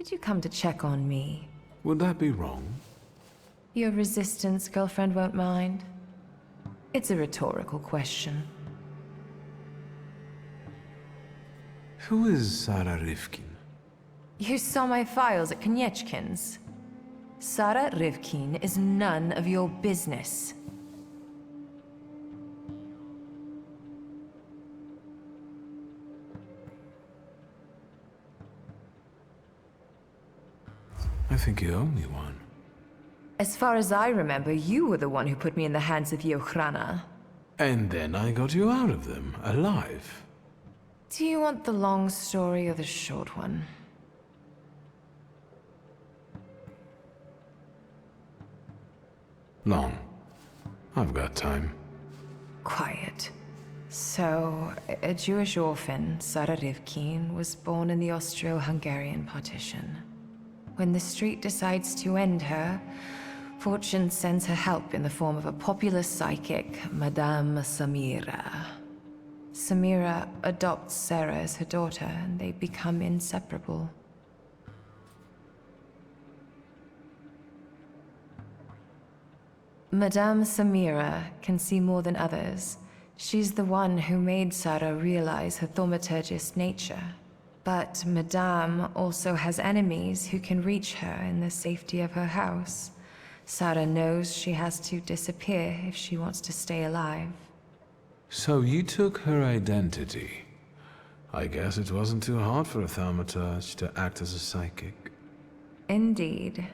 Did you come to check on me? Would that be wrong? Your resistance girlfriend won't mind. It's a rhetorical question. Who is Sarah Rivkin? You saw my files at Konieczkin's. Sarah Rivkin is none of your business. I think you owe me one. As far as I remember, you were the one who put me in the hands of the Ochrana. And then I got you out of them, alive. Do you want the long story or the short one? Long. I've got time. Quiet. So, a Jewish orphan, Sarah Rivkin, was born in the Austro-Hungarian partition. When the street decides to end her, fortune sends her help in the form of a popular psychic, Madame Samira. Samira adopts Sarah as her daughter, and they become inseparable. Madame Samira can see more than others. She's the one who made Sarah realize her thaumaturgist nature. But Madame also has enemies who can reach her in the safety of her house. Sarah knows she has to disappear if she wants to stay alive. So you took her identity. I guess it wasn't too hard for a Thaumaturge to act as a psychic. Indeed.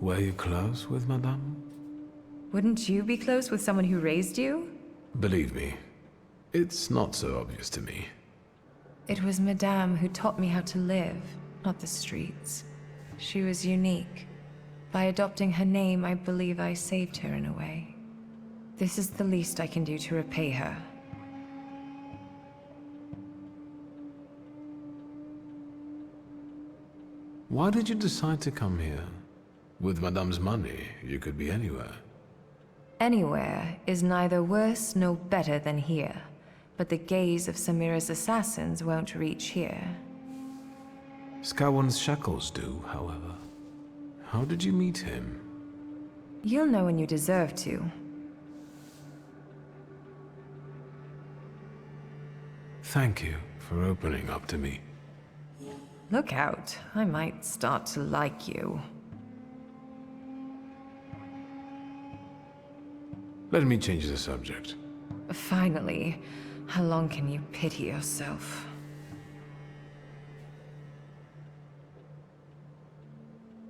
Were you close with Madame? Wouldn't you be close with someone who raised you? Believe me, it's not so obvious to me. It was Madame who taught me how to live, not the streets. She was unique. By adopting her name, I believe I saved her in a way. This is the least I can do to repay her. Why did you decide to come here? With Madame's money, you could be anywhere. Anywhere is neither worse nor better than here, but the gaze of Samira's assassins won't reach here. Scowan's shackles do, however. How did you meet him? You'll know when you deserve to. Thank you for opening up to me. Look out, I might start to like you. Let me change the subject. Finally, how long can you pity yourself?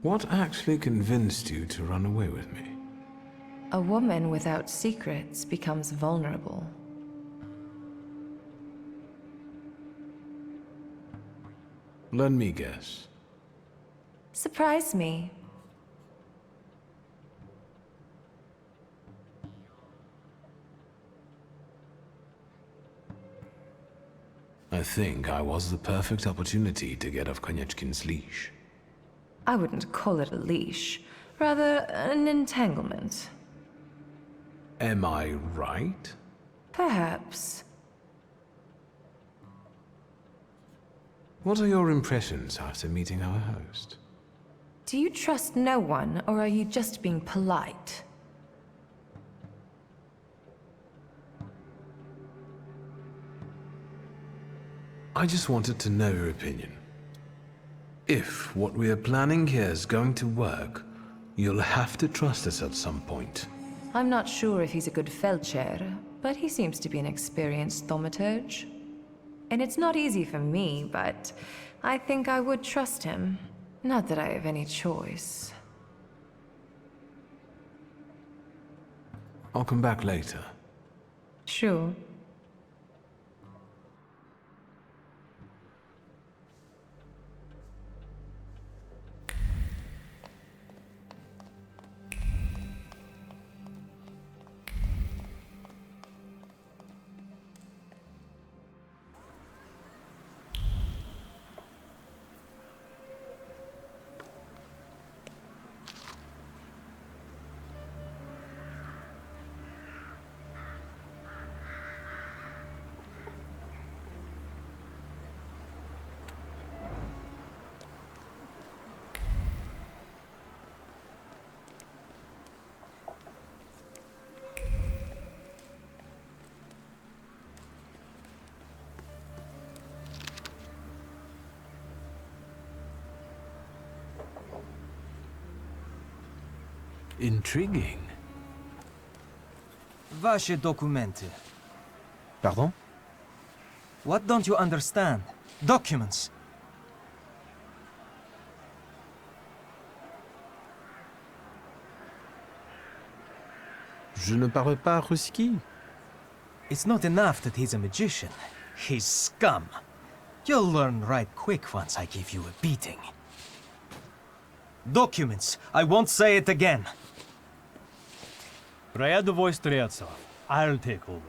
What actually convinced you to run away with me? A woman without secrets becomes vulnerable. Let me guess. Surprise me. I think I was the perfect opportunity to get off Konieczkin's leash. I wouldn't call it a leash, rather an entanglement. Am I right? Perhaps. What are your impressions after meeting our host? Do you trust no one, or are you just being polite? I just wanted to know your opinion. If what we are planning here is going to work, you'll have to trust us at some point. I'm not sure if he's a good Feldherr, but he seems to be an experienced Thaumaturge. And it's not easy for me, but I think I would trust him. Not that I have any choice. I'll come back later. Sure. Intriguing. Ваши документы. Pardon? What don't you understand? Documents. Je ne parle pas ruski. It's not enough that he's a magician. He's scum. You'll learn right quick once I give you a beating. Documents. I won't say it again. Рядовой Стрельцов, I'll take over.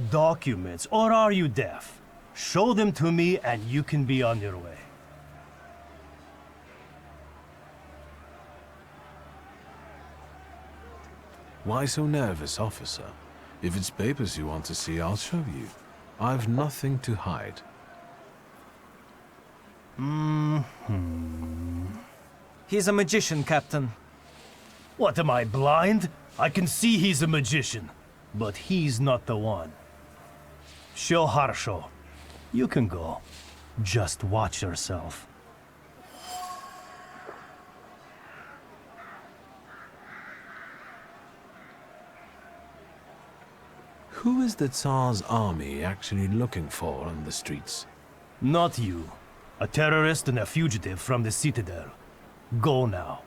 Documents, or are you deaf? Show them to me and you can be on your way. Why so nervous, officer? If it's papers you want to see, I'll show you. I've nothing to hide. He's a magician, Captain. What, am I blind? I can see he's a magician, but he's not the one. Show Harsho. You can go. Just watch yourself. Who is the Tsar's army actually looking for on the streets? Not you. A terrorist and a fugitive from the Citadel. Go now.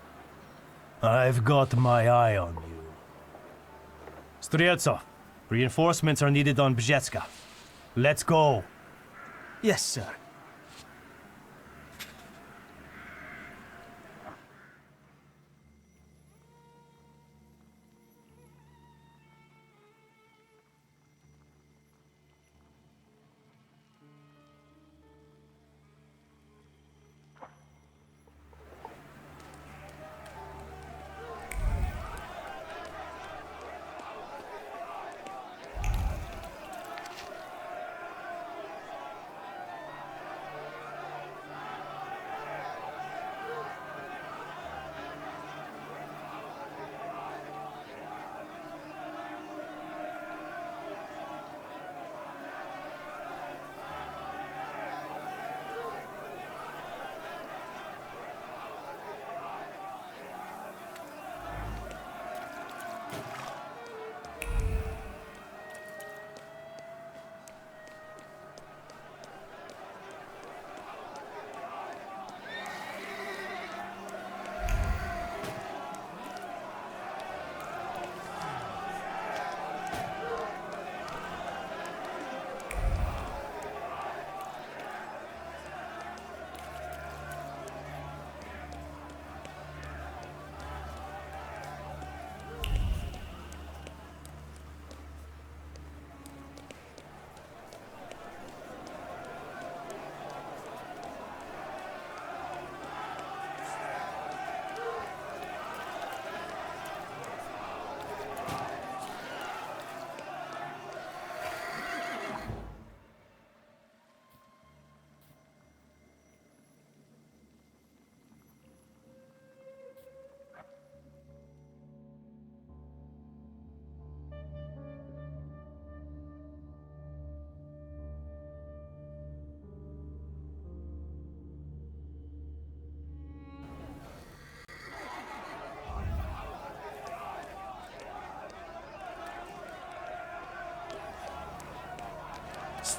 I've got my eye on you. Streltsov, reinforcements are needed on Bzetska. Let's go. Yes, sir.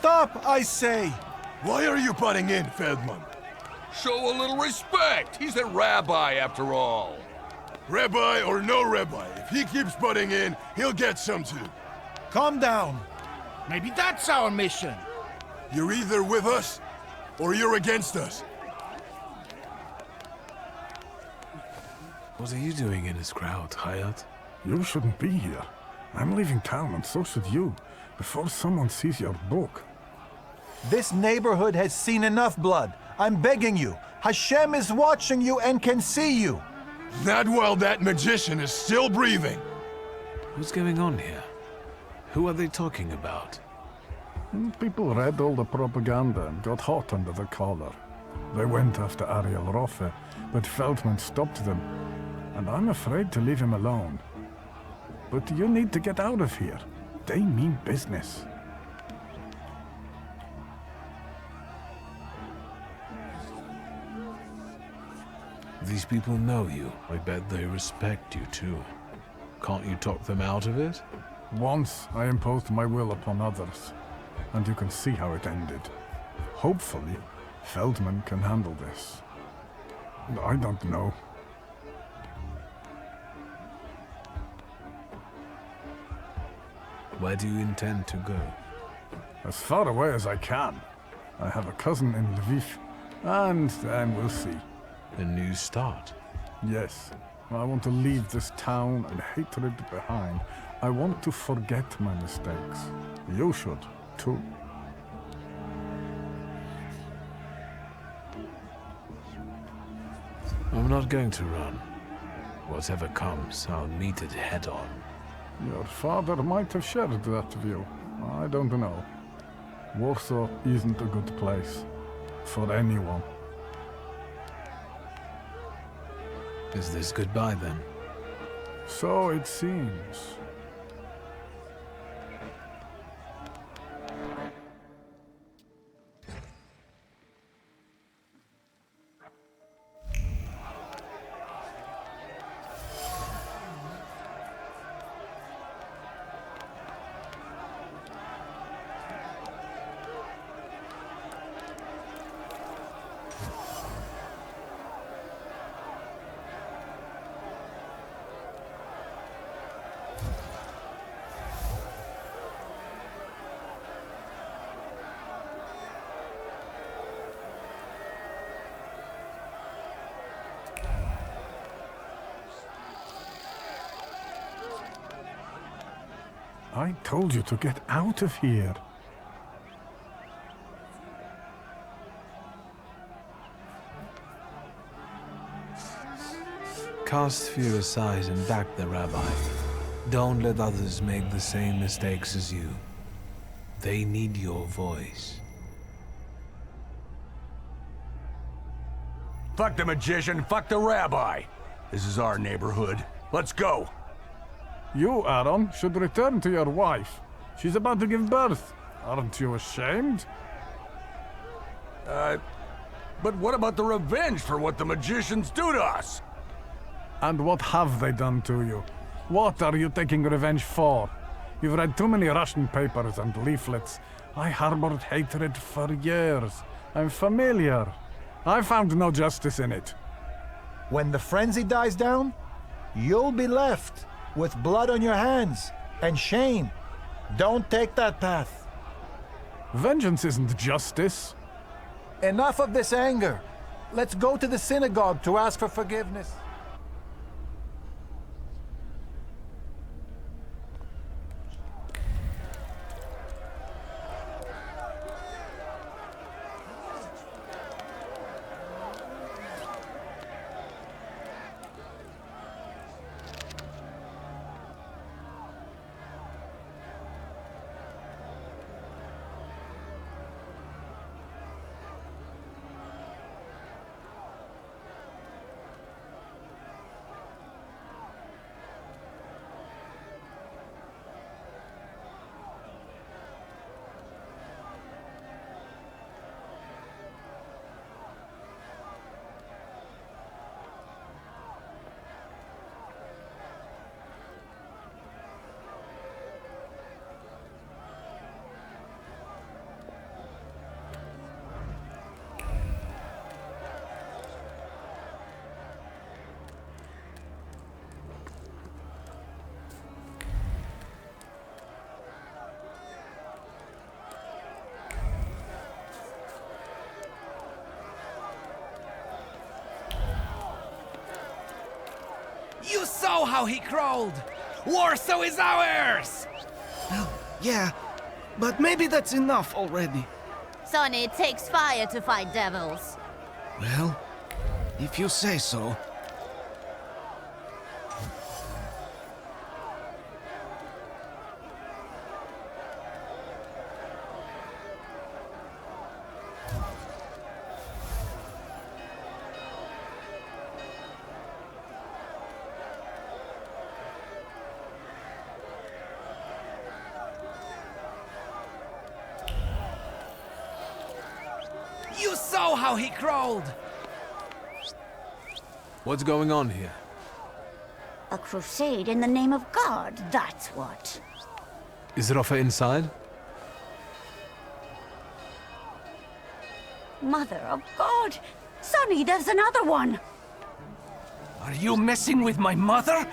Stop, I say! Why are you butting in, Feldman? Show a little respect. He's a rabbi, after all. Rabbi or no rabbi, if he keeps butting in, he'll get some too. Calm down. Maybe that's our mission. You're either with us, or you're against us. What are you doing in this crowd, Hayat? You shouldn't be here. I'm leaving town, and so should you, before someone sees your book. This neighborhood has seen enough blood. I'm begging you. Hashem is watching you and can see you. Not while that magician is still breathing. What's going on here? Who are they talking about? People read all the propaganda and got hot under the collar. They went after Ariel Rofe, but Feldman stopped them, and I'm afraid to leave him alone. But you need to get out of here. They mean business. These people know you. I bet they respect you too. Can't you talk them out of it? Once I imposed my will upon others, and you can see how it ended. Hopefully, Feldman can handle this. I don't know. Where do you intend to go? As far away as I can. I have a cousin in Lviv, and then we'll see. A new start. Yes, I want to leave this town and hatred behind. I want to forget my mistakes. You should, too. I'm not going to run. Whatever comes, I'll meet it head on. Your father might have shared that view. I don't know. Warsaw isn't a good place. For anyone. Is this goodbye then? So it seems. I told you to get out of here. Cast fear aside and back the rabbi. Don't let others make the same mistakes as you. They need your voice. Fuck the magician, fuck the rabbi. This is our neighborhood. Let's go. You, Aaron, should return to your wife. She's about to give birth. Aren't you ashamed? But what about the revenge for what the magicians do to us? And what have they done to you? What are you taking revenge for? You've read too many Russian papers and leaflets. I harbored hatred for years. I'm familiar. I found no justice in it. When the frenzy dies down, you'll be left with blood on your hands and shame. Don't take that path. Vengeance isn't justice. Enough of this anger. Let's go to the synagogue to ask for forgiveness. You saw how he crawled! Warsaw is ours! Well, yeah, but maybe that's enough already. Son, it takes fire to fight devils. Well, if you say so. You saw how he crawled! What's going on here? A crusade in the name of God, that's what. Is Rafa inside? Mother of God! Sonny, there's another one! Are you messing with my mother?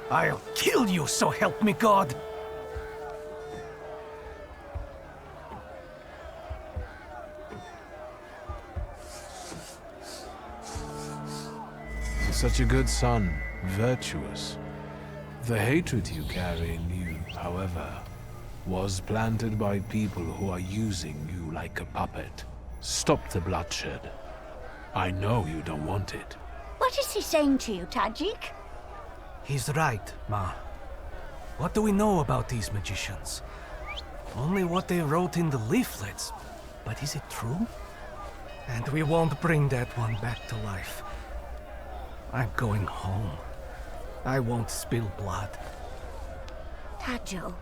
I'll kill you, so help me God! Such a good son, virtuous. The hatred you carry in you, however, was planted by people who are using you like a puppet. Stop the bloodshed. I know you don't want it. What is he saying to you, Tajik? He's right, Ma. What do we know about these magicians? Only what they wrote in the leaflets. But is it true? And we won't bring that one back to life. I'm going home. I won't spill blood. Tajo.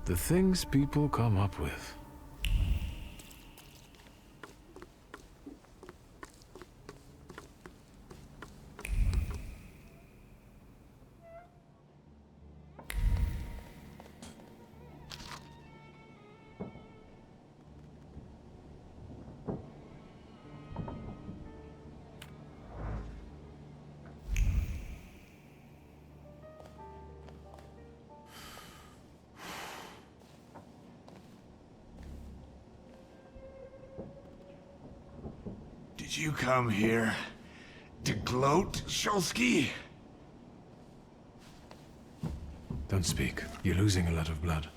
The things people come up with. Did you come here to gloat, Szulski? Don't speak. You're losing a lot of blood.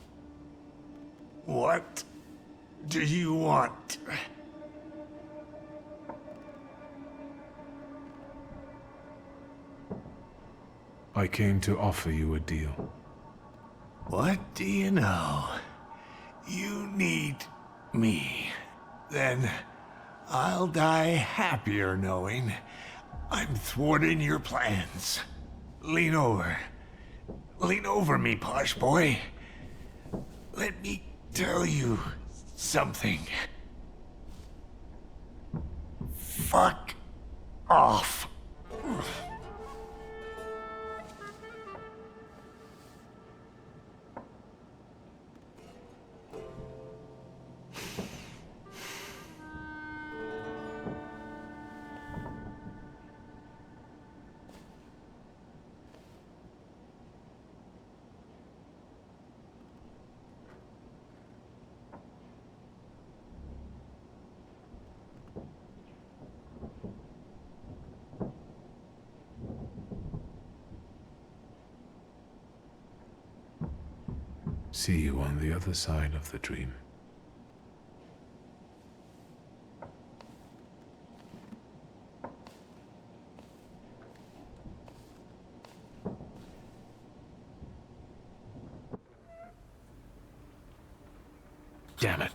What do you want? I came to offer you a deal. What do you know? You need me. Then I'll die happier knowing I'm thwarting your plans. Lean over. Lean over me, posh boy. Let me tell you something. Fuck off. See you on the other side of the dream. Damn it.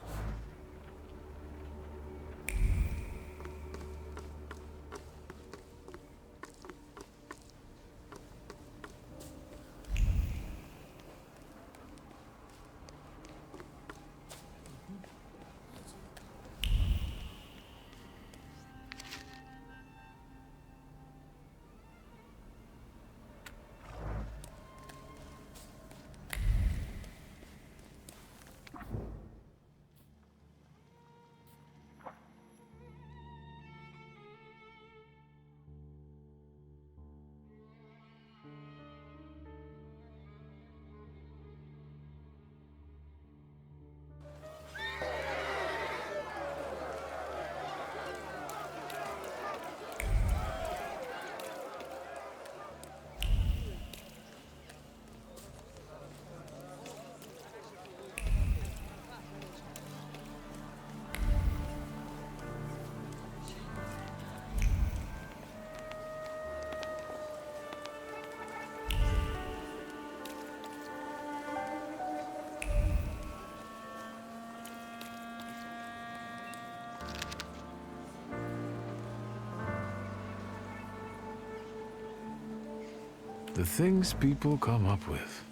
The things people come up with.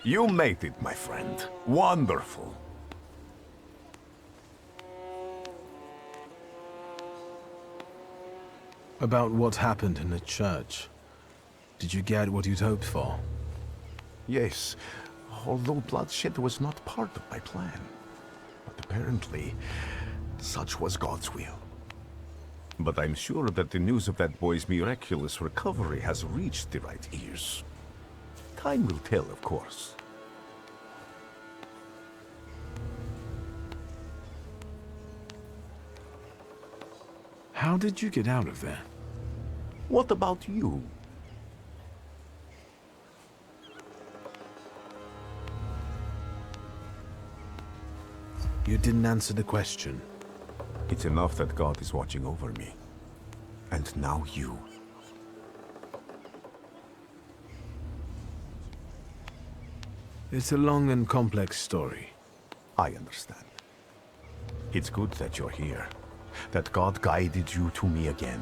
You made it, my friend. Wonderful. About what happened in the church. Did you get what you'd hoped for? Yes, although bloodshed was not part of my plan. But apparently, such was God's will. But I'm sure that the news of that boy's miraculous recovery has reached the right ears. Time will tell, of course. How did you get out of there? What about you? You didn't answer the question. It's enough that God is watching over me. And now you. It's a long and complex story. I understand. It's good that you're here. That God guided you to me again.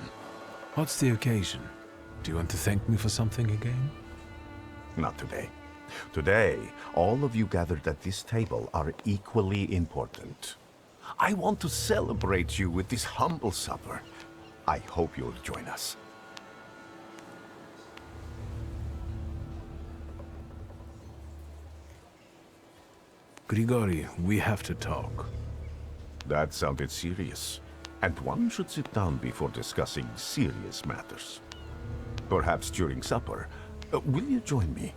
What's the occasion? Do you want to thank me for something again? Not today. Today, all of you gathered at this table are equally important. I want to celebrate you with this humble supper. I hope you'll join us. Grigori, we have to talk. That sounded serious. And one should sit down before discussing serious matters. Perhaps during supper. Will you join me?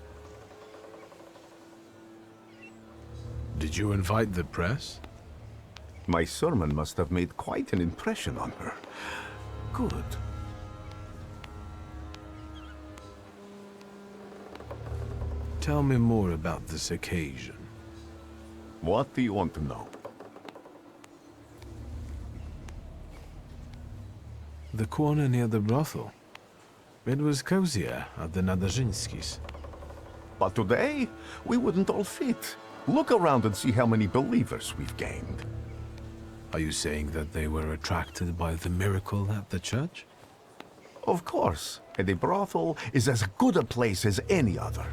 Did you invite the press? My sermon must have made quite an impression on her. Good. Tell me more about this occasion. What do you want to know? The corner near the brothel. It was cozier at the Nadarzyńskis. But today, we wouldn't all fit. Look around and see how many believers we've gained. Are you saying that they were attracted by the miracle at the church? Of course. And a brothel is as good a place as any other.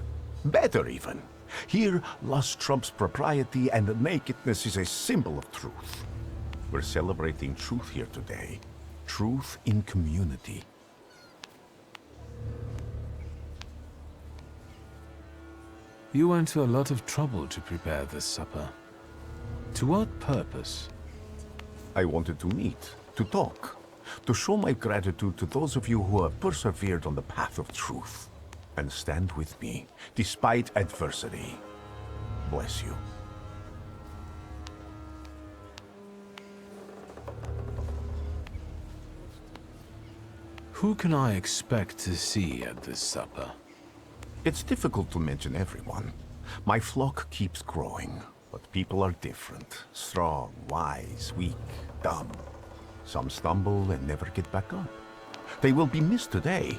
Better even. Here, lust trumps propriety and nakedness is a symbol of truth. We're celebrating truth here today. Truth in community. You went to a lot of trouble to prepare this supper. To what purpose? I wanted to meet, to talk, to show my gratitude to those of you who have persevered on the path of truth, and stand with me, despite adversity. Bless you. Who can I expect to see at this supper? It's difficult to mention everyone. My flock keeps growing, but people are different. Strong, wise, weak, dumb. Some stumble and never get back up. They will be missed today.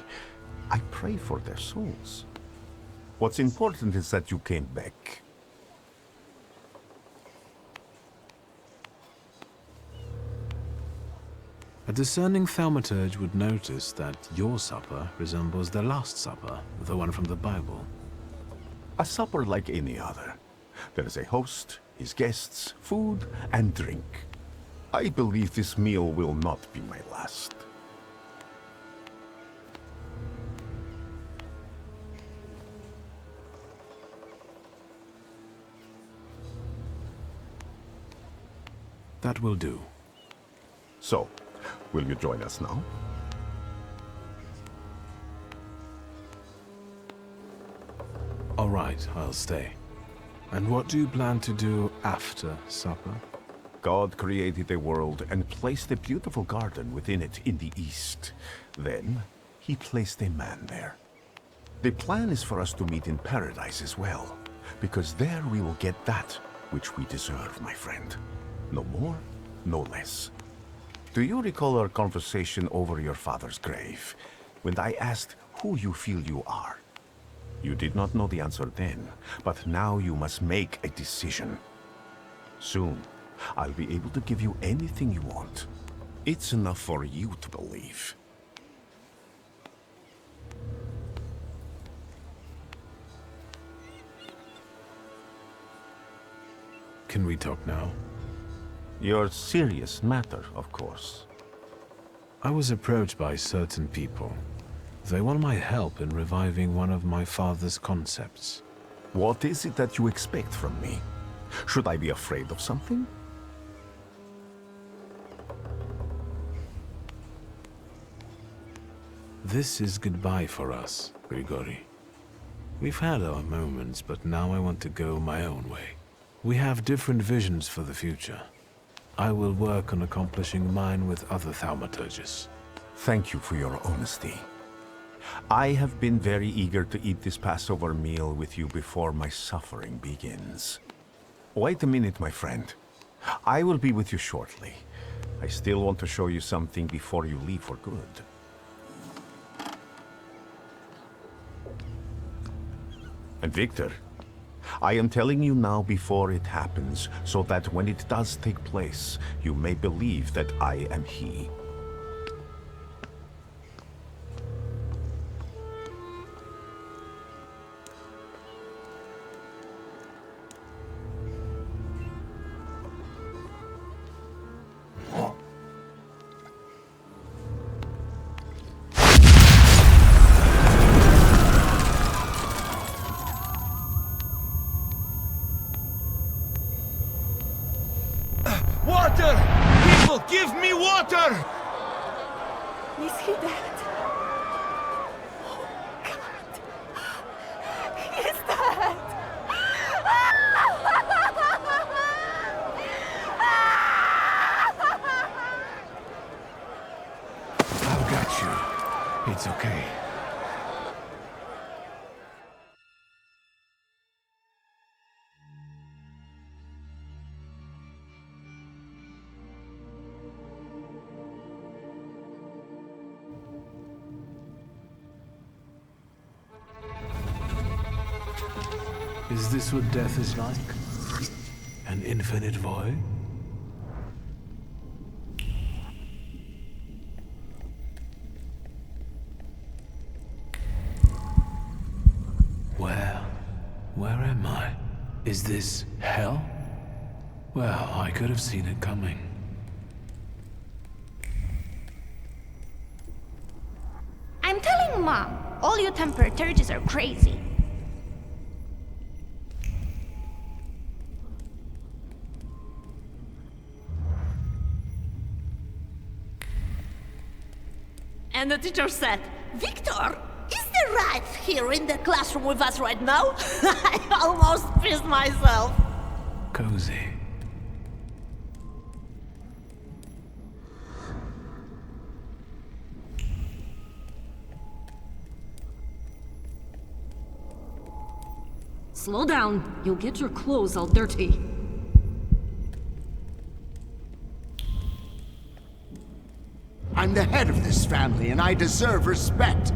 I pray for their souls. What's important is that you came back. A discerning Thaumaturge would notice that your supper resembles the Last Supper, the one from the Bible. A supper like any other. There is a host, his guests, food, and drink. I believe this meal will not be my last. That will do. So, will you join us now? All right, I'll stay. And what do you plan to do after supper? God created a world and placed a beautiful garden within it in the east. Then, he placed a man there. The plan is for us to meet in paradise as well, because there we will get that which we deserve, my friend. No more, no less. Do you recall our conversation over your father's grave, when I asked who you feel you are? You did not know the answer then, but now you must make a decision. Soon, I'll be able to give you anything you want. It's enough for you to believe. Can we talk now? Your serious matter, of course. I was approached by certain people. They want my help in reviving one of my father's concepts. What is it that you expect from me? Should I be afraid of something? This is goodbye for us, Grigori. We've had our moments, but now I want to go my own way. We have different visions for the future. I will work on accomplishing mine with other Thaumaturges. Thank you for your honesty. I have been very eager to eat this Passover meal with you before my suffering begins. Wait a minute, my friend. I will be with you shortly. I still want to show you something before you leave for good. And Wiktor, I am telling you now before it happens, so that when it does take place, you may believe that I am he. Water! People, give me water! Is he dead? Oh, God. He's dead! I've got you. It's okay. Is this what death is like? An infinite void? Where am I? Is this hell? Well, I could have seen it coming. I'm telling Mom, all you Thaumaturges are crazy. And the teacher said, Wiktor, is the rat here in the classroom with us right now? I almost pissed myself. Cozy. Slow down. You'll get your clothes all dirty. I'm the head of this family, and I deserve respect.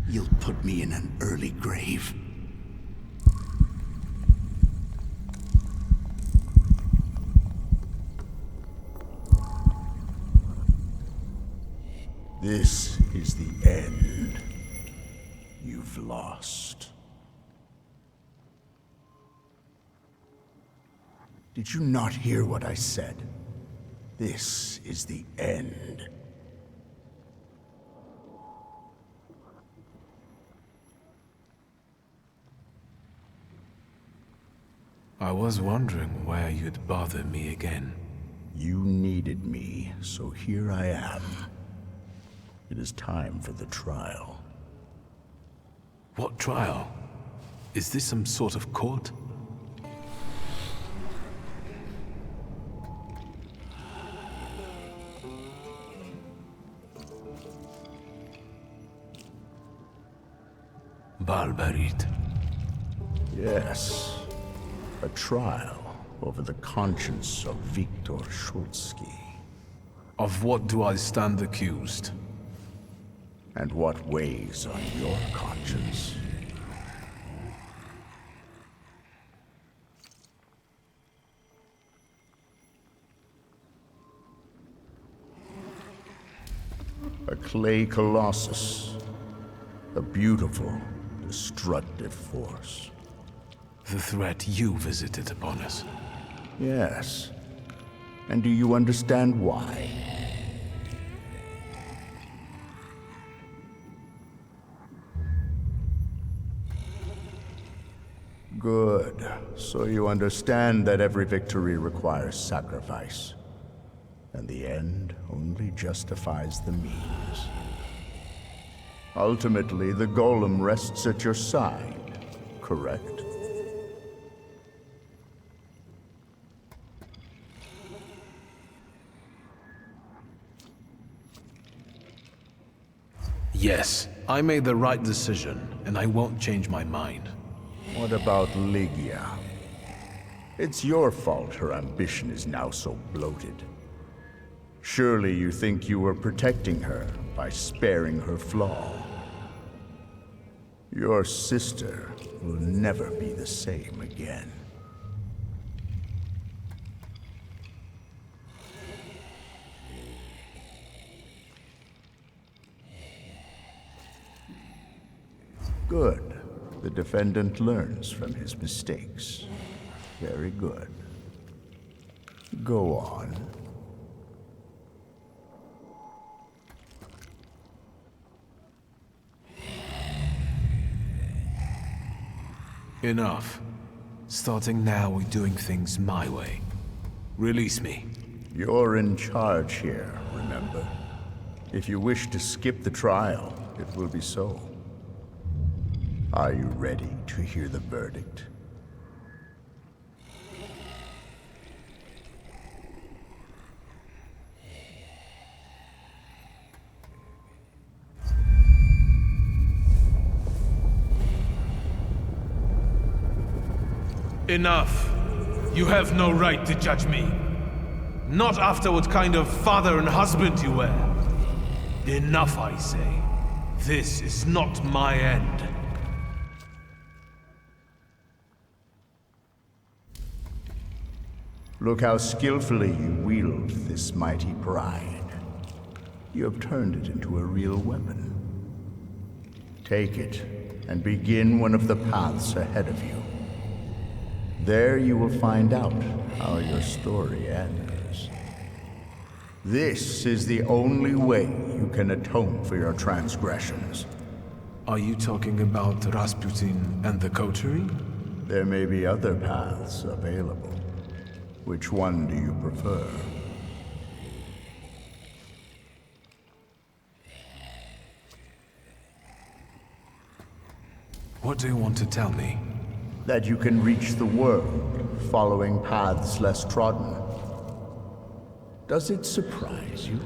You'll put me in an early grave. This is the end. You've lost. Did you not hear what I said? This is the end. I was wondering where you'd bother me again. You needed me, so here I am. It is time for the trial. What trial? Is this some sort of court? Barbarit. Yes. A trial over the conscience of Wiktor Szulski. Of what do I stand accused? And what weighs on your conscience? A clay colossus. A beautiful, destructive force. The threat you visited upon us. Yes. And do you understand why? Good. So you understand that every victory requires sacrifice. And the end only justifies the means. Ultimately, the golem rests at your side, correct? Yes, I made the right decision, and I won't change my mind. What about Lygia? It's your fault her ambition is now so bloated. Surely you think you were protecting her by sparing her flaw. Your sister will never be the same again. Good. The defendant learns from his mistakes. Very good. Go on. Enough. Starting now, we're doing things my way. Release me. You're in charge here, remember? If you wish to skip the trial, it will be so. Are you ready to hear the verdict? Enough. You have no right to judge me. Not after what kind of father and husband you were. Enough, I say. This is not my end. Look how skillfully you wield this mighty pride. You have turned it into a real weapon. Take it, and begin one of the paths ahead of you. There you will find out how your story ends. This is the only way you can atone for your transgressions. Are you talking about Rasputin and the coterie? There may be other paths available. Which one do you prefer? What do you want to tell me? That you can reach the world, following paths less trodden. Does it surprise you?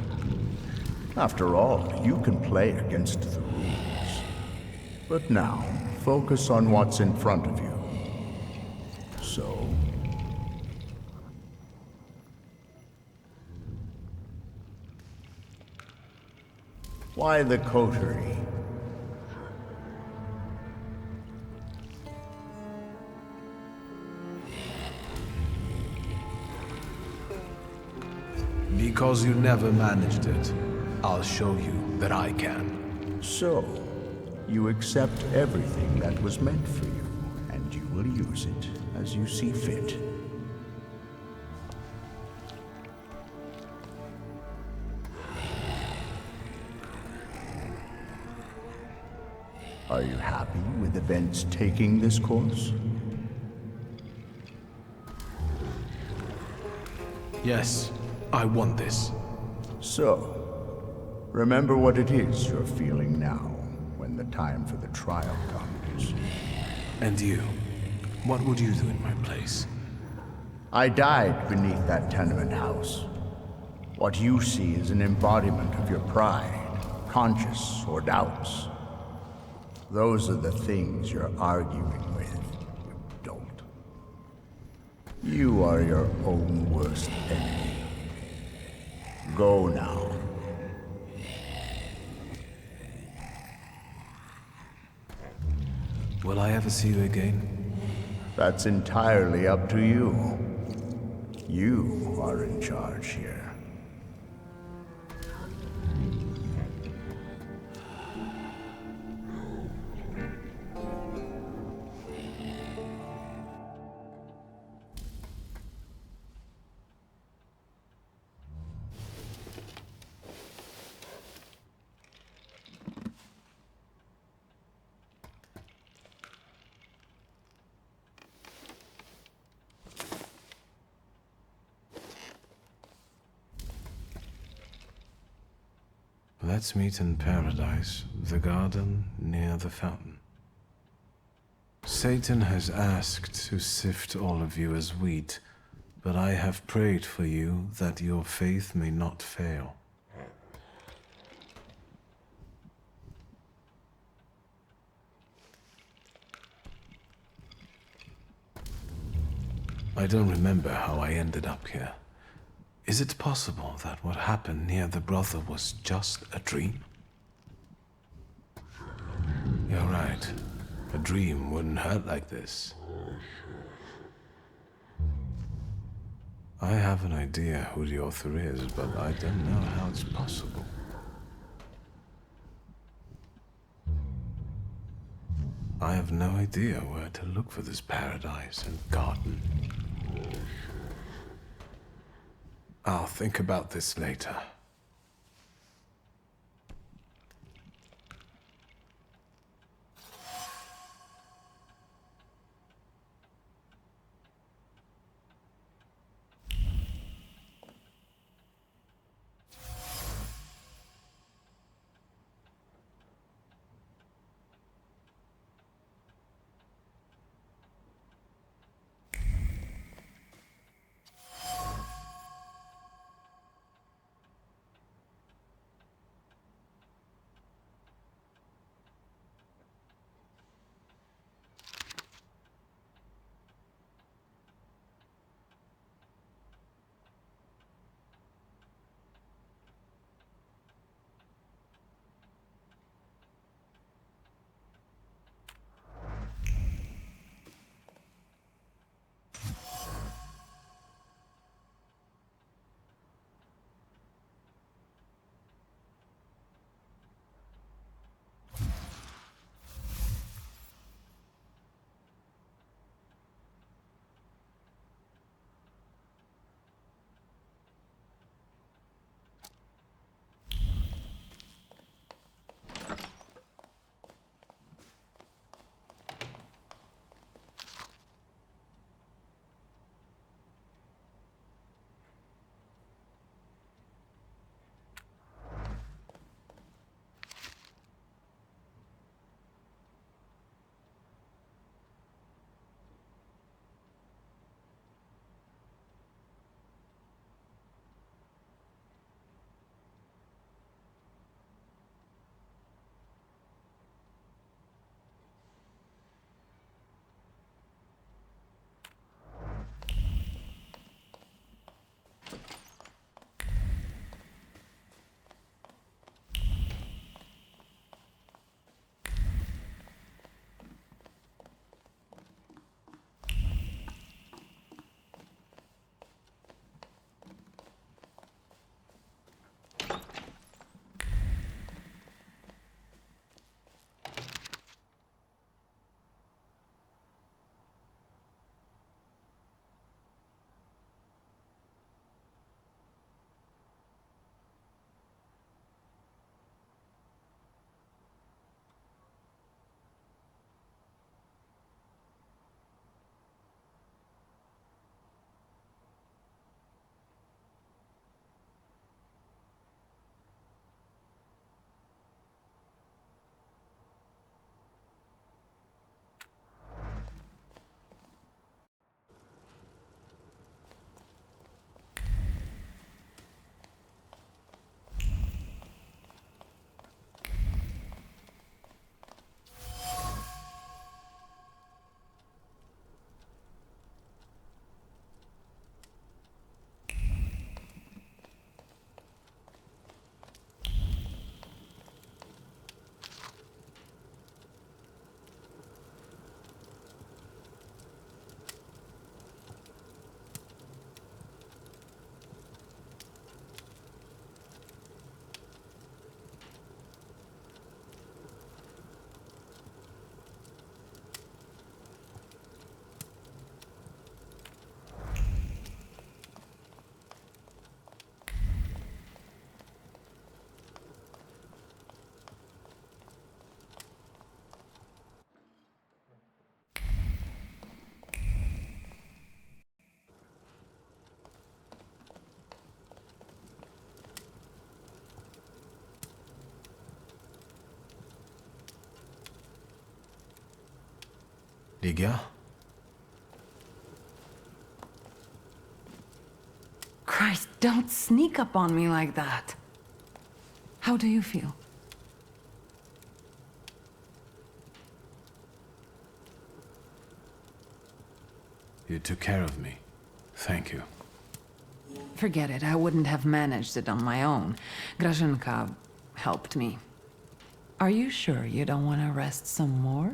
After all, you can play against the rules. But now, focus on what's in front of you. So... why the coterie? Because you never managed it, I'll show you that I can. So, you accept everything that was meant for you, and you will use it as you see fit. Are you happy with events taking this course? Yes, I want this. So, remember what it is you're feeling now, when the time for the trial comes. And you? What would you do in my place? I died beneath that tenement house. What you see is an embodiment of your pride, conscience, or doubts. Those are the things you're arguing with, you dolt. You are your own worst enemy. Go now. Will I ever see you again? That's entirely up to you. You are in charge here. Let's meet in paradise, the garden near the fountain. Satan has asked to sift all of you as wheat, but I have prayed for you that your faith may not fail. I don't remember how I ended up here. Is it possible that what happened near the brothel was just a dream? You're right. A dream wouldn't hurt like this. I have an idea who the author is, but I don't know how it's possible. I have no idea where to look for this paradise and garden. I'll think about this later. Ligia? Christ, don't sneak up on me like that. How do you feel? You took care of me. Thank you. Forget it, I wouldn't have managed it on my own. Grażynka helped me. Are you sure you don't want to rest some more?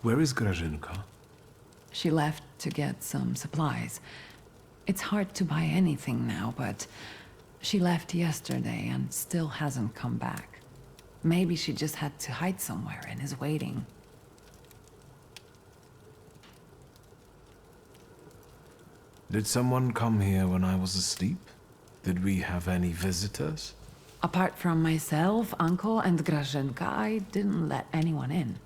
Where is Grażynka? She left to get some supplies. It's hard to buy anything now, but she left yesterday and still hasn't come back. Maybe she just had to hide somewhere and is waiting. Did someone come here when I was asleep? Did we have any visitors? Apart from myself, Uncle, and Grażynka, I didn't let anyone in.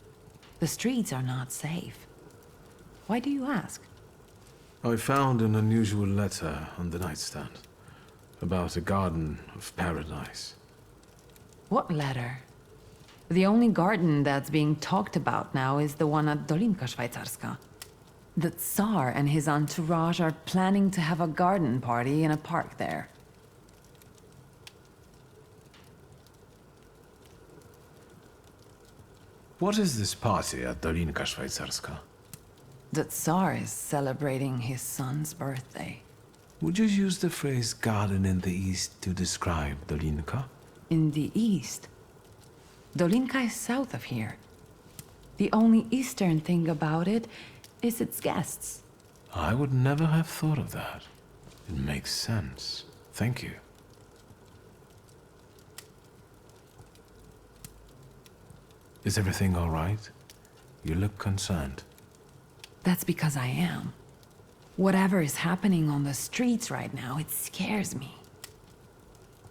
The streets are not safe. Why do you ask? I found an unusual letter on the nightstand about a garden of paradise. What letter? The only garden that's being talked about now is the one at Dolinka Szwajcarska. The Tsar and his entourage are planning to have a garden party in a park there. What is this party at Dolinka Szwajcarska? The Tsar is celebrating his son's birthday. Would you use the phrase garden in the east to describe Dolinka? In the east? Dolinka is south of here. The only eastern thing about it is its guests. I would never have thought of that. It makes sense. Thank you. Is everything all right? You look concerned. That's because I am. Whatever is happening on the streets right now, it scares me.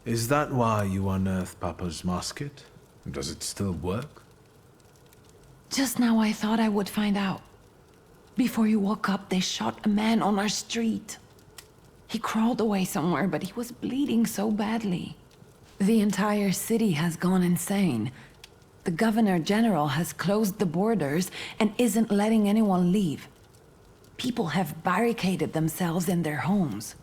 Is that why you unearthed Papa's musket? Does it still work? Just now I thought I would find out. Before you woke up, they shot a man on our street. He crawled away somewhere, but he was bleeding so badly. The entire city has gone insane. The Governor General has closed the borders and isn't letting anyone leave. People have barricaded themselves in their homes.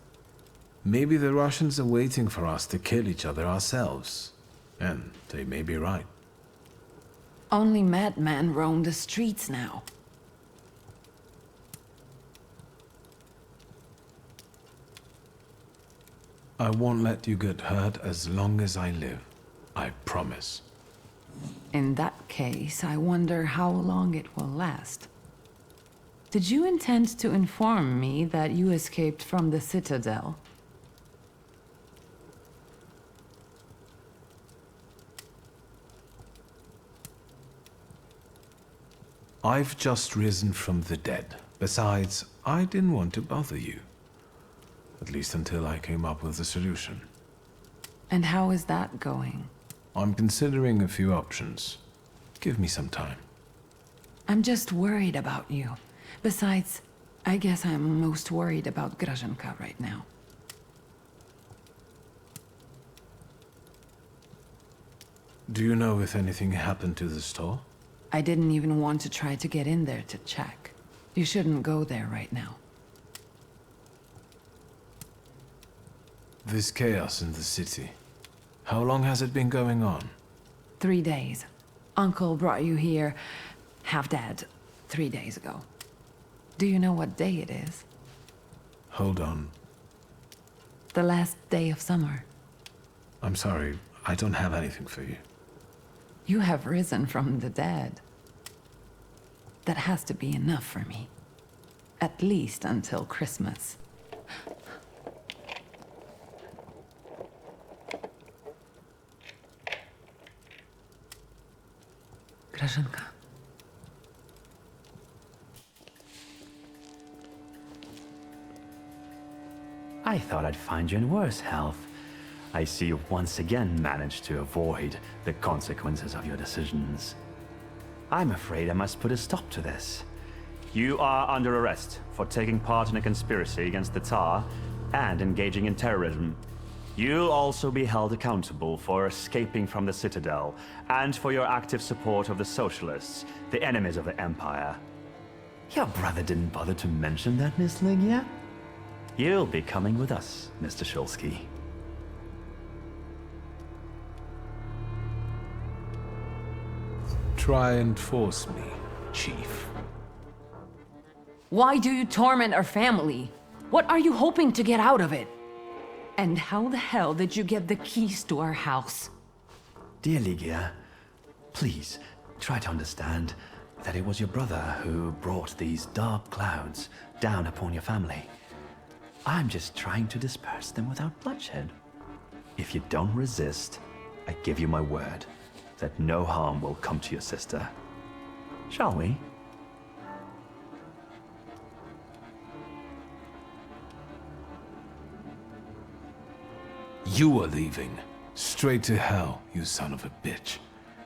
Maybe the Russians are waiting for us to kill each other ourselves. And they may be right. Only madmen roam the streets now. I won't let you get hurt as long as I live. I promise. In that case, I wonder how long it will last. Did you intend to inform me that you escaped from the Citadel? I've just risen from the dead. Besides, I didn't want to bother you. At least until I came up with a solution. And how is that going? I'm considering a few options. Give me some time. I'm just worried about you. Besides, I guess I'm most worried about Grażynka right now. Do you know if anything happened to the store? I didn't even want to try to get in there to check. You shouldn't go there right now. This chaos in the city. How long has it been going on? 3 days. Uncle brought you here, half dead, 3 days ago. Do you know what day it is? Hold on. The last day of summer. I'm sorry, I don't have anything for you. You have risen from the dead. That has to be enough for me. At least until Christmas. Grażynka. I thought I'd find you in worse health. I see you once again managed to avoid the consequences of your decisions. I'm afraid I must put a stop to this. You are under arrest for taking part in a conspiracy against the Tsar and engaging in terrorism. You'll also be held accountable for escaping from the Citadel, and for your active support of the Socialists, the enemies of the Empire. Your brother didn't bother to mention that, Miss Ligia? You'll be coming with us, Mr. Szulski. Try and force me, Chief. Why do you torment our family? What are you hoping to get out of it? And how the hell did you get the keys to our house? Dear Ligia, please try to understand that it was your brother who brought these dark clouds down upon your family. I'm just trying to disperse them without bloodshed. If you don't resist, I give you my word that no harm will come to your sister. Shall we? You are leaving. Straight to hell, you son of a bitch.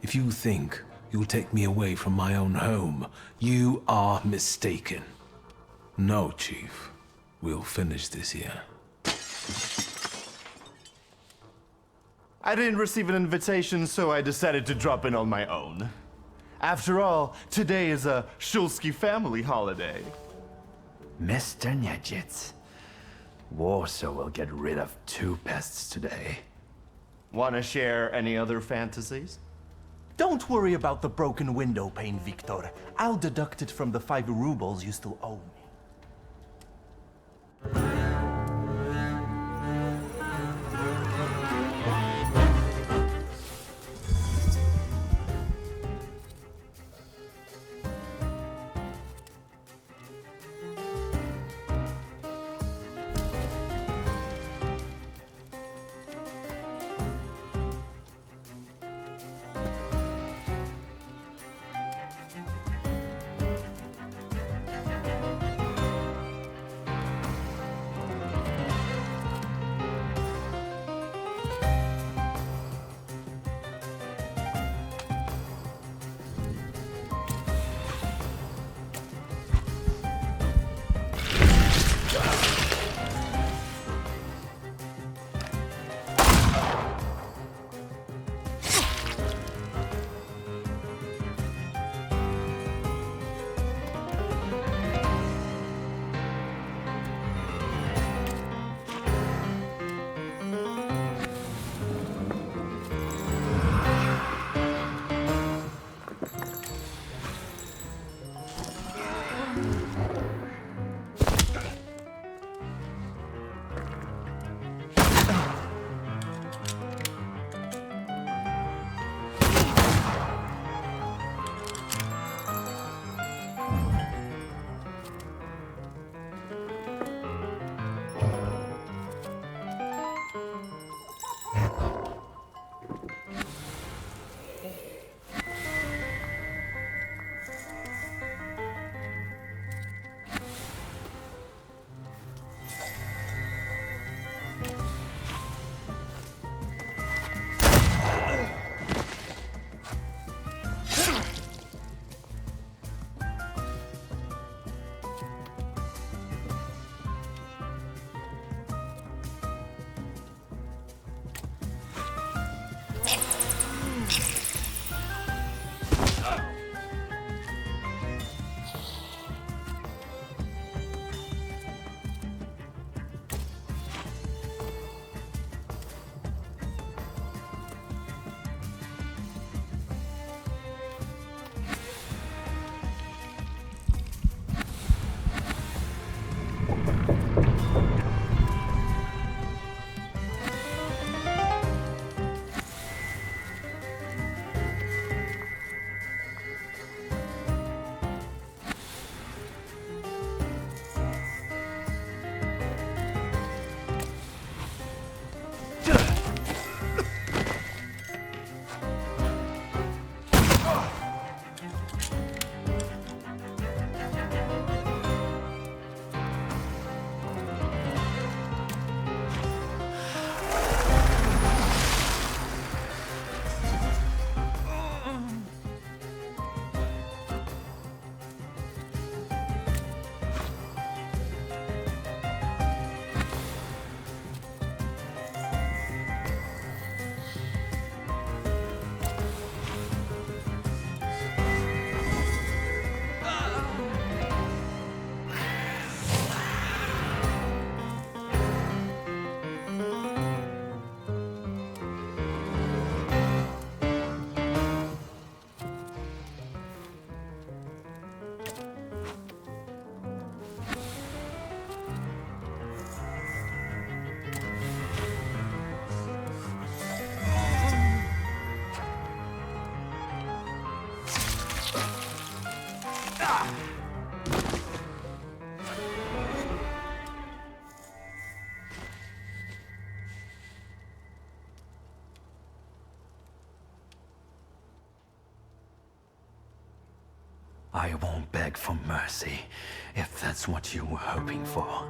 If you think you'll take me away from my own home, you are mistaken. No, Chief. We'll finish this here. I didn't receive an invitation, so I decided to drop in on my own. After all, today is a Szulski family holiday. Mr. Niedzitz, Warsaw will get rid of 2 pests today. Want to share any other fantasies? Don't worry about the broken window pane, Wiktor. I'll deduct it from the 5 rubles you still owe me. I won't beg for mercy, if that's what you were hoping for.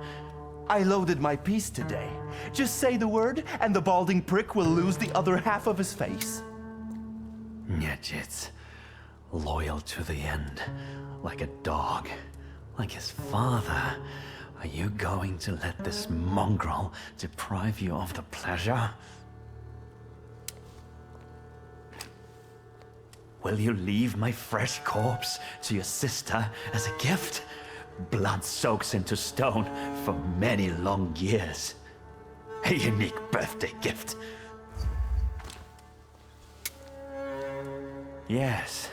I loaded my piece today. Just say the word, and the balding prick will lose the other half of his face. Nyetjits, loyal to the end, like a dog, like his father. Are you going to let this mongrel deprive you of the pleasure? Will you leave my fresh corpse to your sister as a gift? Blood soaks into stone for many long years. A unique birthday gift. Yes,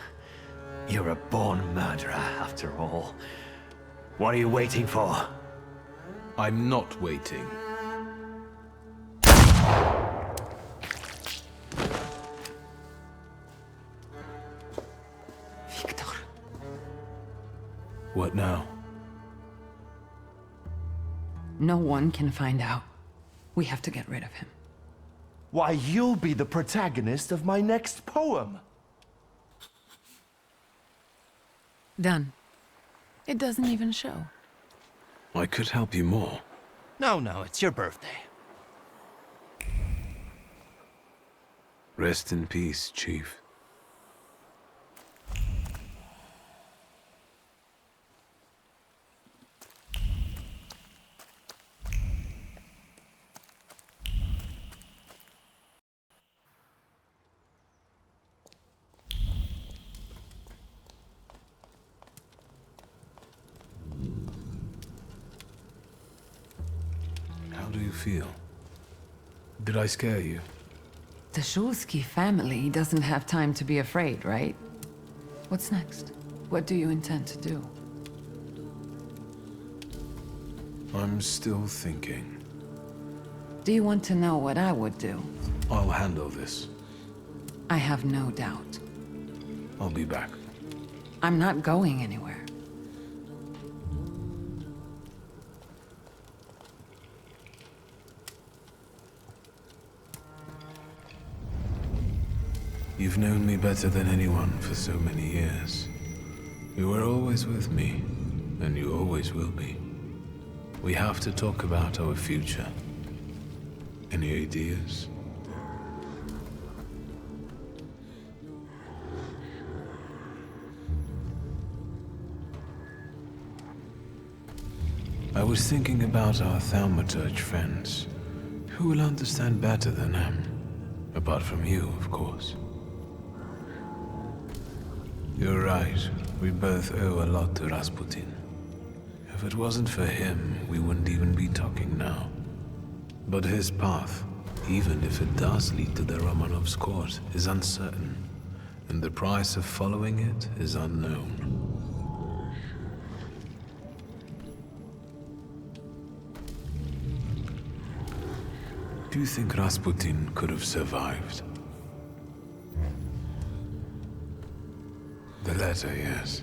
you're a born murderer after all. What are you waiting for? I'm not waiting. Wiktor. What now? No one can find out. We have to get rid of him. Why, you'll be the protagonist of my next poem. Done. It doesn't even show. I could help you more. No, it's your birthday. Rest in peace, Chief. How do you feel? Did I scare you? The Szulski family doesn't have time to be afraid, right? What's next? What do you intend to do? I'm still thinking. Do you want to know what I would do? I'll handle this. I have no doubt. I'll be back. I'm not going anywhere. You've known me better than anyone for so many years. You were always with me, and you always will be. We have to talk about our future. Any ideas? I was thinking about our Thaumaturge friends. Who will understand better than them? Apart from you, of course. You're right. We both owe a lot to Rasputin. If it wasn't for him, we wouldn't even be talking now. But his path, even if it does lead to the Romanovs' court, is uncertain. And the price of following it is unknown. Do you think Rasputin could have survived? The letter, yes.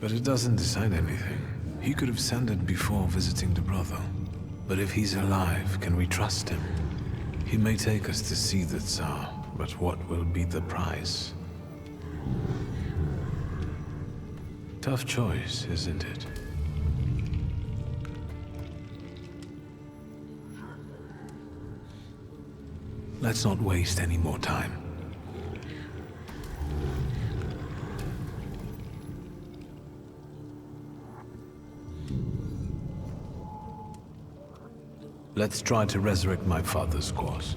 But it doesn't decide anything. He could have sent it before visiting the brothel. But if he's alive, can we trust him? He may take us to see the Tsar, but what will be the price? Tough choice, isn't it? Let's not waste any more time. Let's try to resurrect my father's cause.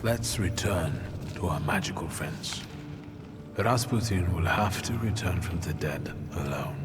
Let's return to our magical friends. Rasputin will have to return from the dead alone.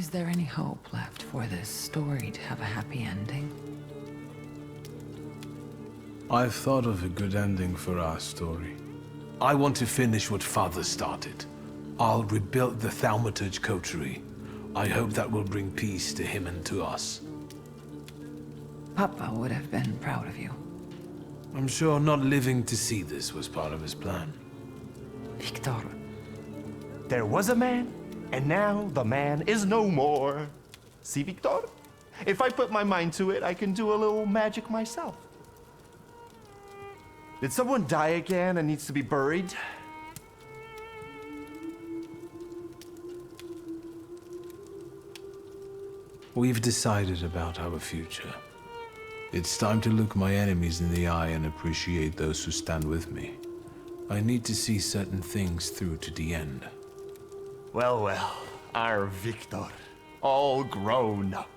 Is there any hope left for this story to have a happy ending? I've thought of a good ending for our story. I want to finish what Father started. I'll rebuild the Thaumaturge coterie. I hope that will bring peace to him and to us. Papa would have been proud of you. I'm sure not living to see this was part of his plan. Wiktor. There was a man, and now the man is no more. See, Wiktor? If I put my mind to it, I can do a little magic myself. Did someone die again and needs to be buried? We've decided about our future. It's time to look my enemies in the eye and appreciate those who stand with me. I need to see certain things through to the end. Well, well, our Wiktor, all grown up.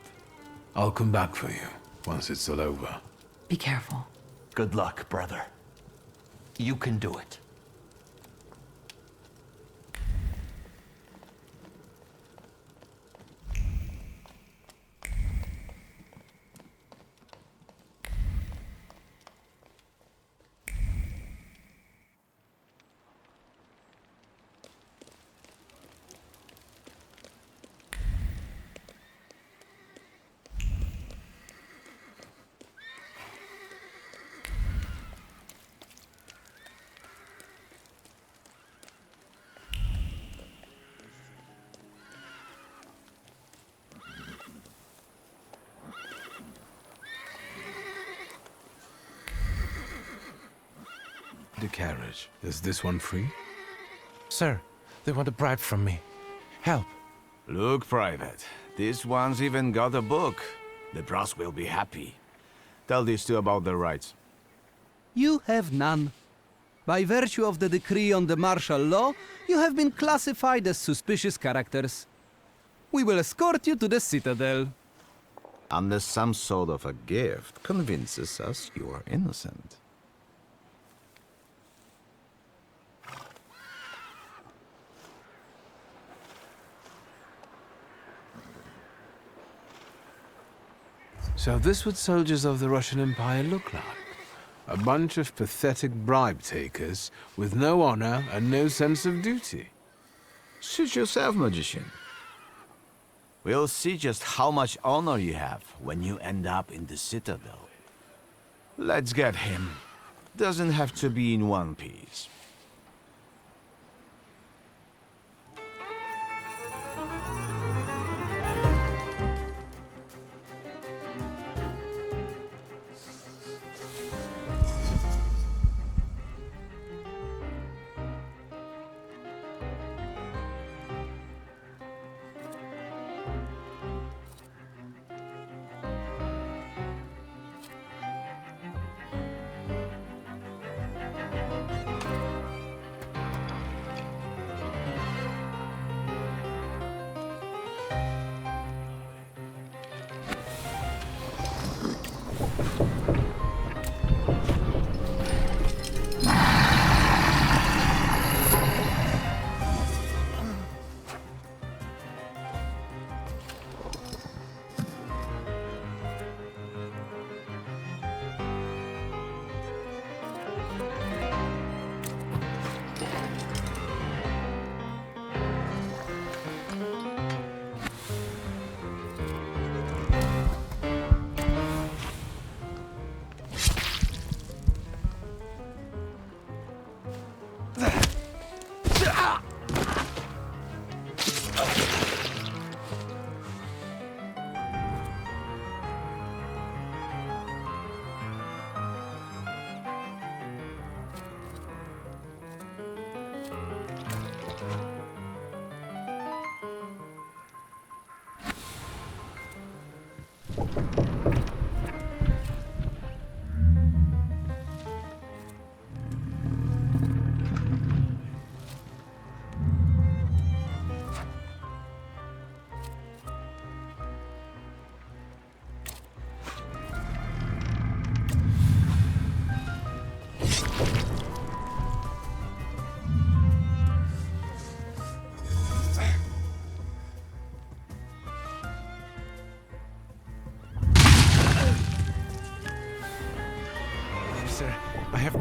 I'll come back for you once it's all over. Be careful. Good luck, brother. You can do it. The carriage. Is this one free? Sir, they want a bribe from me. Help. Look, Private. This one's even got a book. The brass will be happy. Tell these two about their rights. You have none. By virtue of the decree on the martial law, you have been classified as suspicious characters. We will escort you to the Citadel. Unless some sort of a gift convinces us you are innocent. So this what soldiers of the Russian Empire look like. A bunch of pathetic bribe takers with no honor and no sense of duty. Suit yourself, magician. We'll see just how much honor you have when you end up in the Citadel. Let's get him. Doesn't have to be in one piece.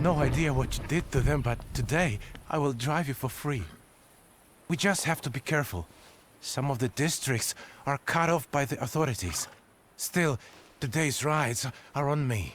no idea what you did to them, but today I will drive you for free. We just have to be careful. Some of the districts are cut off by the authorities. Still, today's rides are on me.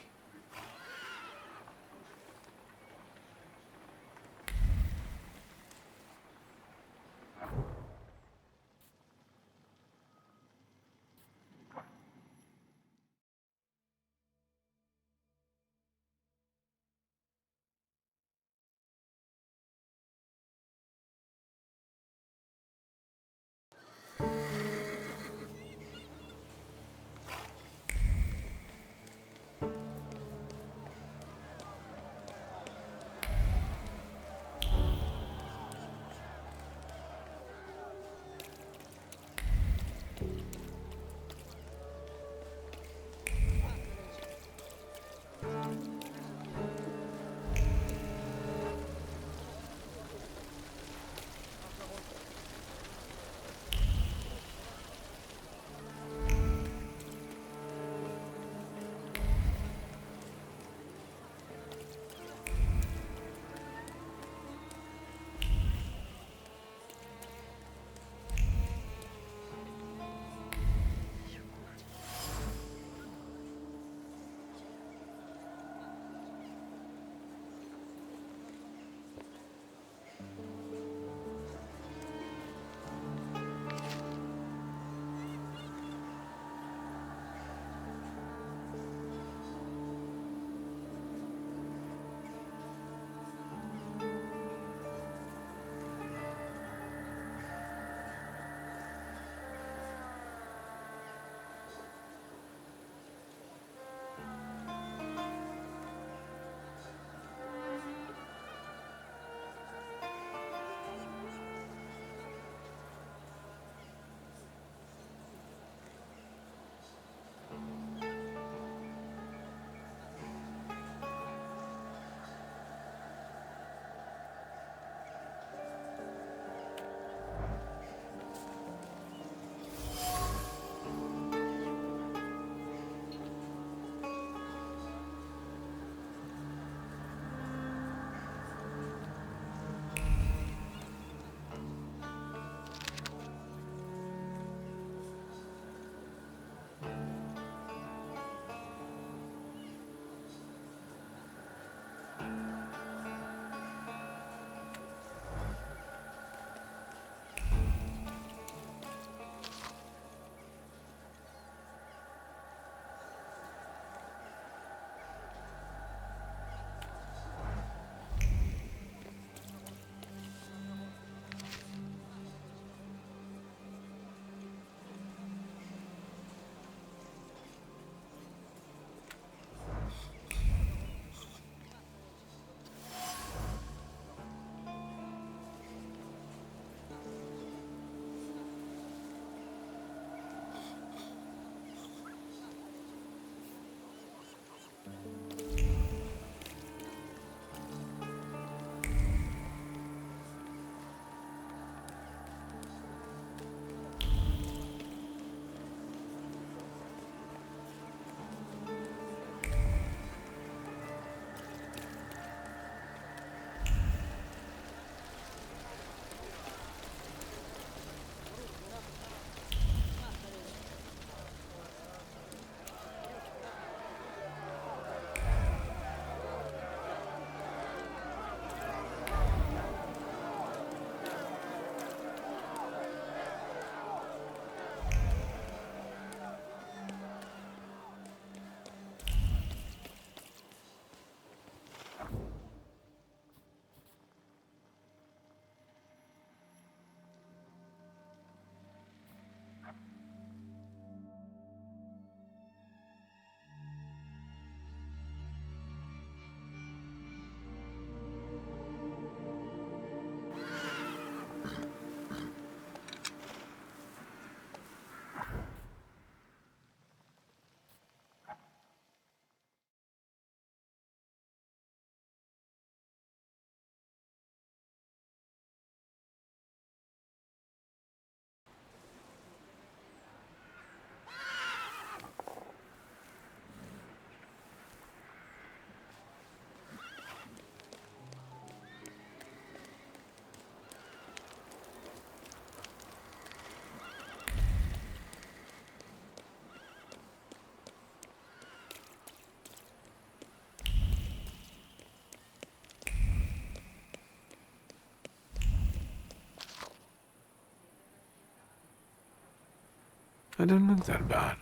I don't look that bad,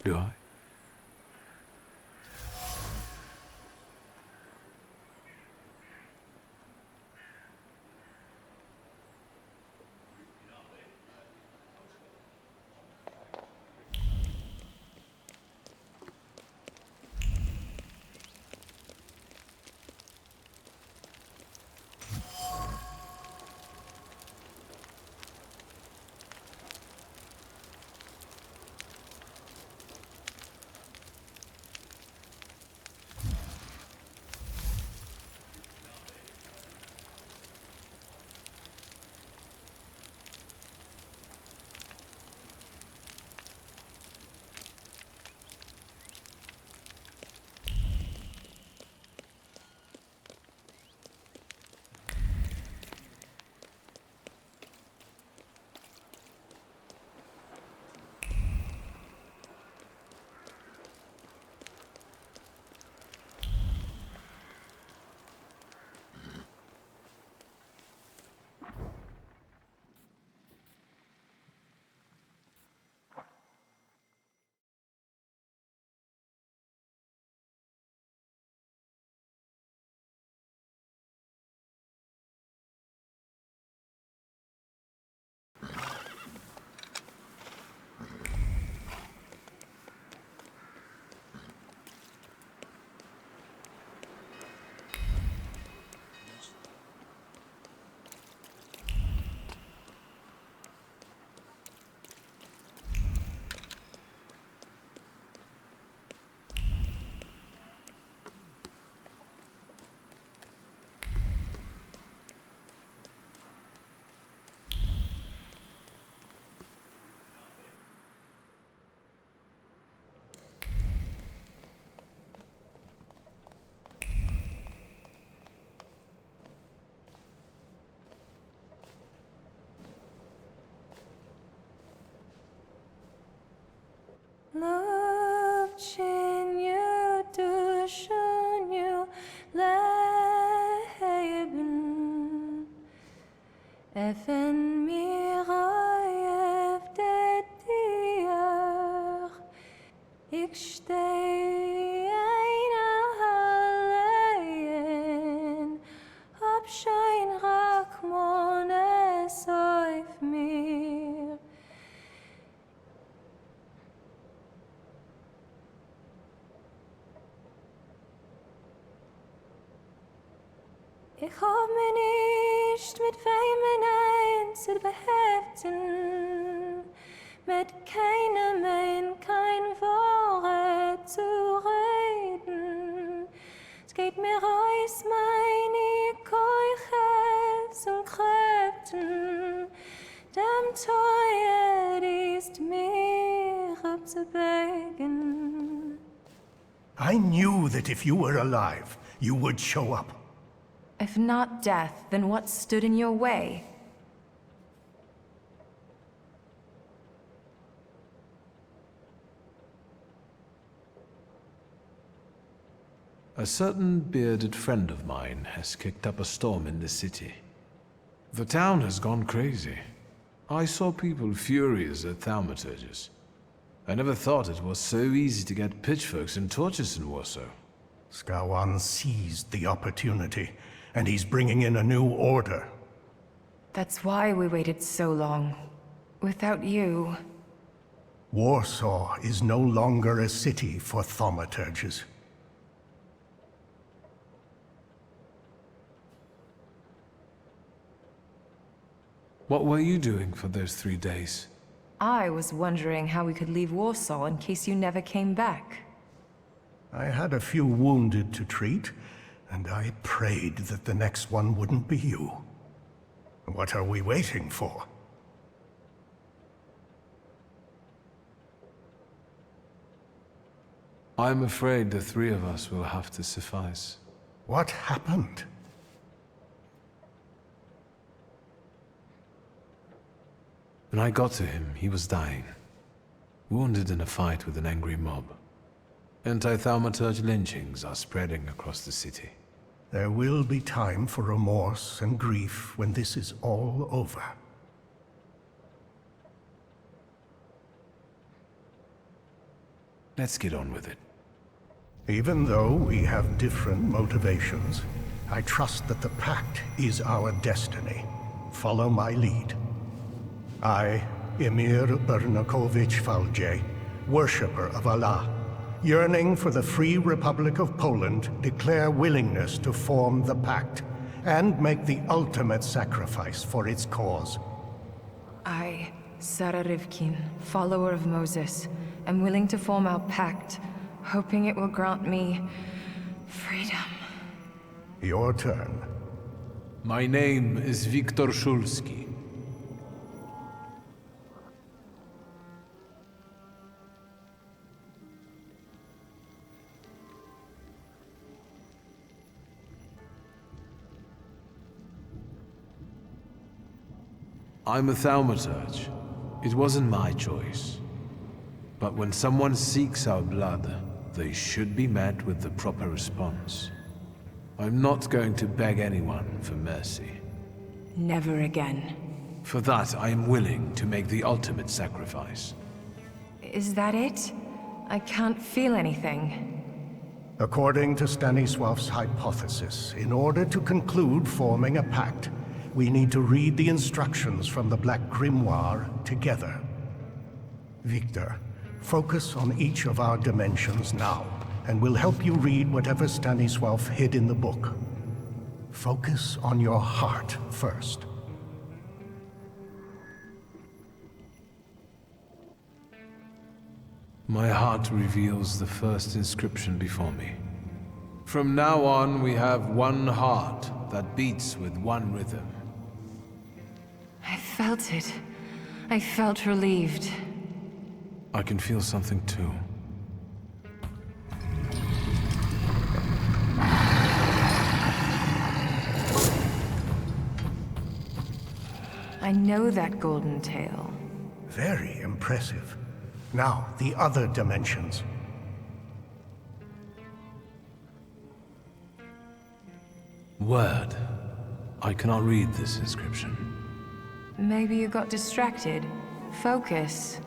do I? Lovchenje dushenje leben. Effen mir det dir. Ik steh einer Hallein. Abschein Rachmones auf mir. Ich hab mir nicht mit Weimen eins beheften, mit keinem kein Wort zu reden. Es geht mir aus meine Keuches und Kräften, dem Teuer ist mir abzubeugen. I knew that if you were alive, you would show up. If not death, then what stood in your way? A certain bearded friend of mine has kicked up a storm in the city. The town has gone crazy. I saw people furious at Thaumaturges. I never thought it was so easy to get pitchforks and torches in Warsaw. Skawan seized the opportunity, and he's bringing in a new order. That's why we waited so long. Without you... Warsaw is no longer a city for Thaumaturges. What were you doing for those 3 days? I was wondering how we could leave Warsaw in case you never came back. I had a few wounded to treat, and I prayed that the next one wouldn't be you. What are we waiting for? I'm afraid the 3 of us will have to suffice. What happened? When I got to him, he was dying. Wounded in a fight with an angry mob. Anti-Thaumaturge lynchings are spreading across the city. There will be time for remorse and grief when this is all over. Let's get on with it. Even though we have different motivations, I trust that the Pact is our destiny. Follow my lead. I, Emir Bernakovich Falje, worshipper of Allah, yearning for the free Republic of Poland, declare willingness to form the Pact and make the ultimate sacrifice for its cause. I, Sarah Rivkin, follower of Moses, am willing to form our pact, hoping it will grant me freedom. Your turn. My name is Wiktor Szulski. I'm a Thaumaturge. It wasn't my choice. But when someone seeks our blood, they should be met with the proper response. I'm not going to beg anyone for mercy. Never again. For that, I am willing to make the ultimate sacrifice. Is that it? I can't feel anything. According to Stanisław's hypothesis, in order to conclude forming a pact, we need to read the instructions from the Black Grimoire together. Wiktor, focus on each of our dimensions now, and we'll help you read whatever Stanisław hid in the book. Focus on your heart first. My heart reveals the first inscription before me. From now on, we have one heart that beats with one rhythm. I felt it. I felt relieved. I can feel something too. I know that golden tail. Very impressive. Now, the other dimensions. Word. I cannot read this inscription. Maybe you got distracted. Focus.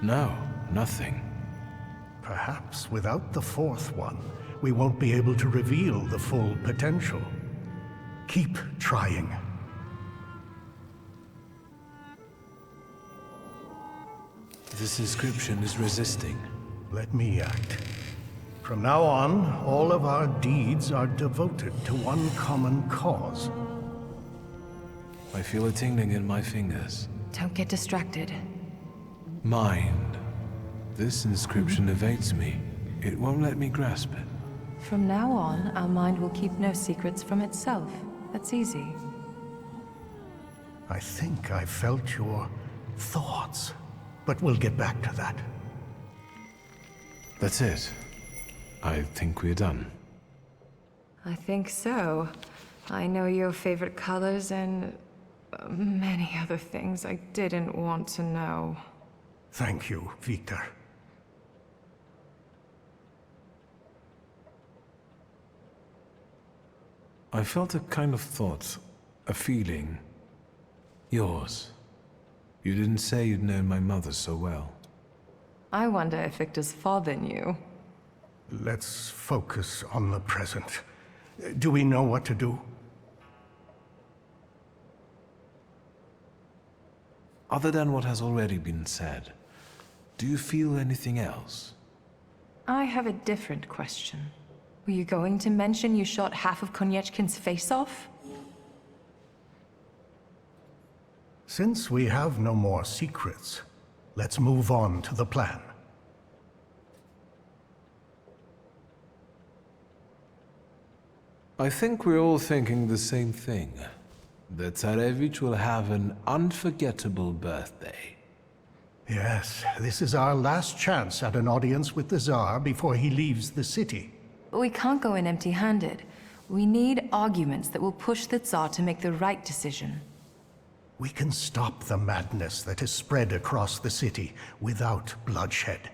No, nothing. Perhaps without the fourth one, we won't be able to reveal the full potential. Keep trying. This inscription is resisting. Let me act. From now on, all of our deeds are devoted to one common cause. I feel a tingling in my fingers. Don't get distracted. Mind. This inscription evades me. It won't let me grasp it. From now on, our mind will keep no secrets from itself. That's easy. I think I felt your thoughts, but we'll get back to that. That's it. I think we're done. I think so. I know your favorite colors and many other things I didn't want to know. Thank you, Wiktor. I felt a kind of thought, a feeling. Yours. You didn't say you'd known my mother so well. I wonder if Victor's father knew. Let's focus on the present. Do we know what to do? Other than what has already been said, do you feel anything else? I have a different question. Were you going to mention you shot half of Konieczkin's face off? Since we have no more secrets, let's move on to the plan. I think we're all thinking the same thing. That Tsarevich will have an unforgettable birthday. Yes, this is our last chance at an audience with the Tsar before he leaves the city. We can't go in empty-handed. We need arguments that will push the Tsar to make the right decision. We can stop the madness that is spread across the city without bloodshed.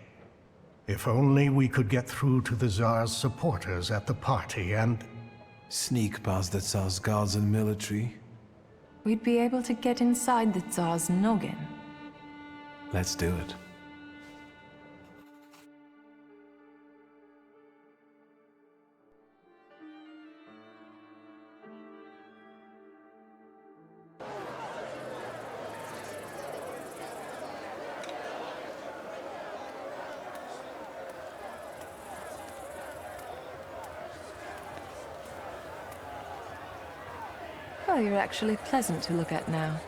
If only we could get through to the Tsar's supporters at the party and... Sneak past the Tsar's guards and military? We'd be able to get inside the Tsar's noggin. Let's do it. Oh, you're actually pleasant to look at now.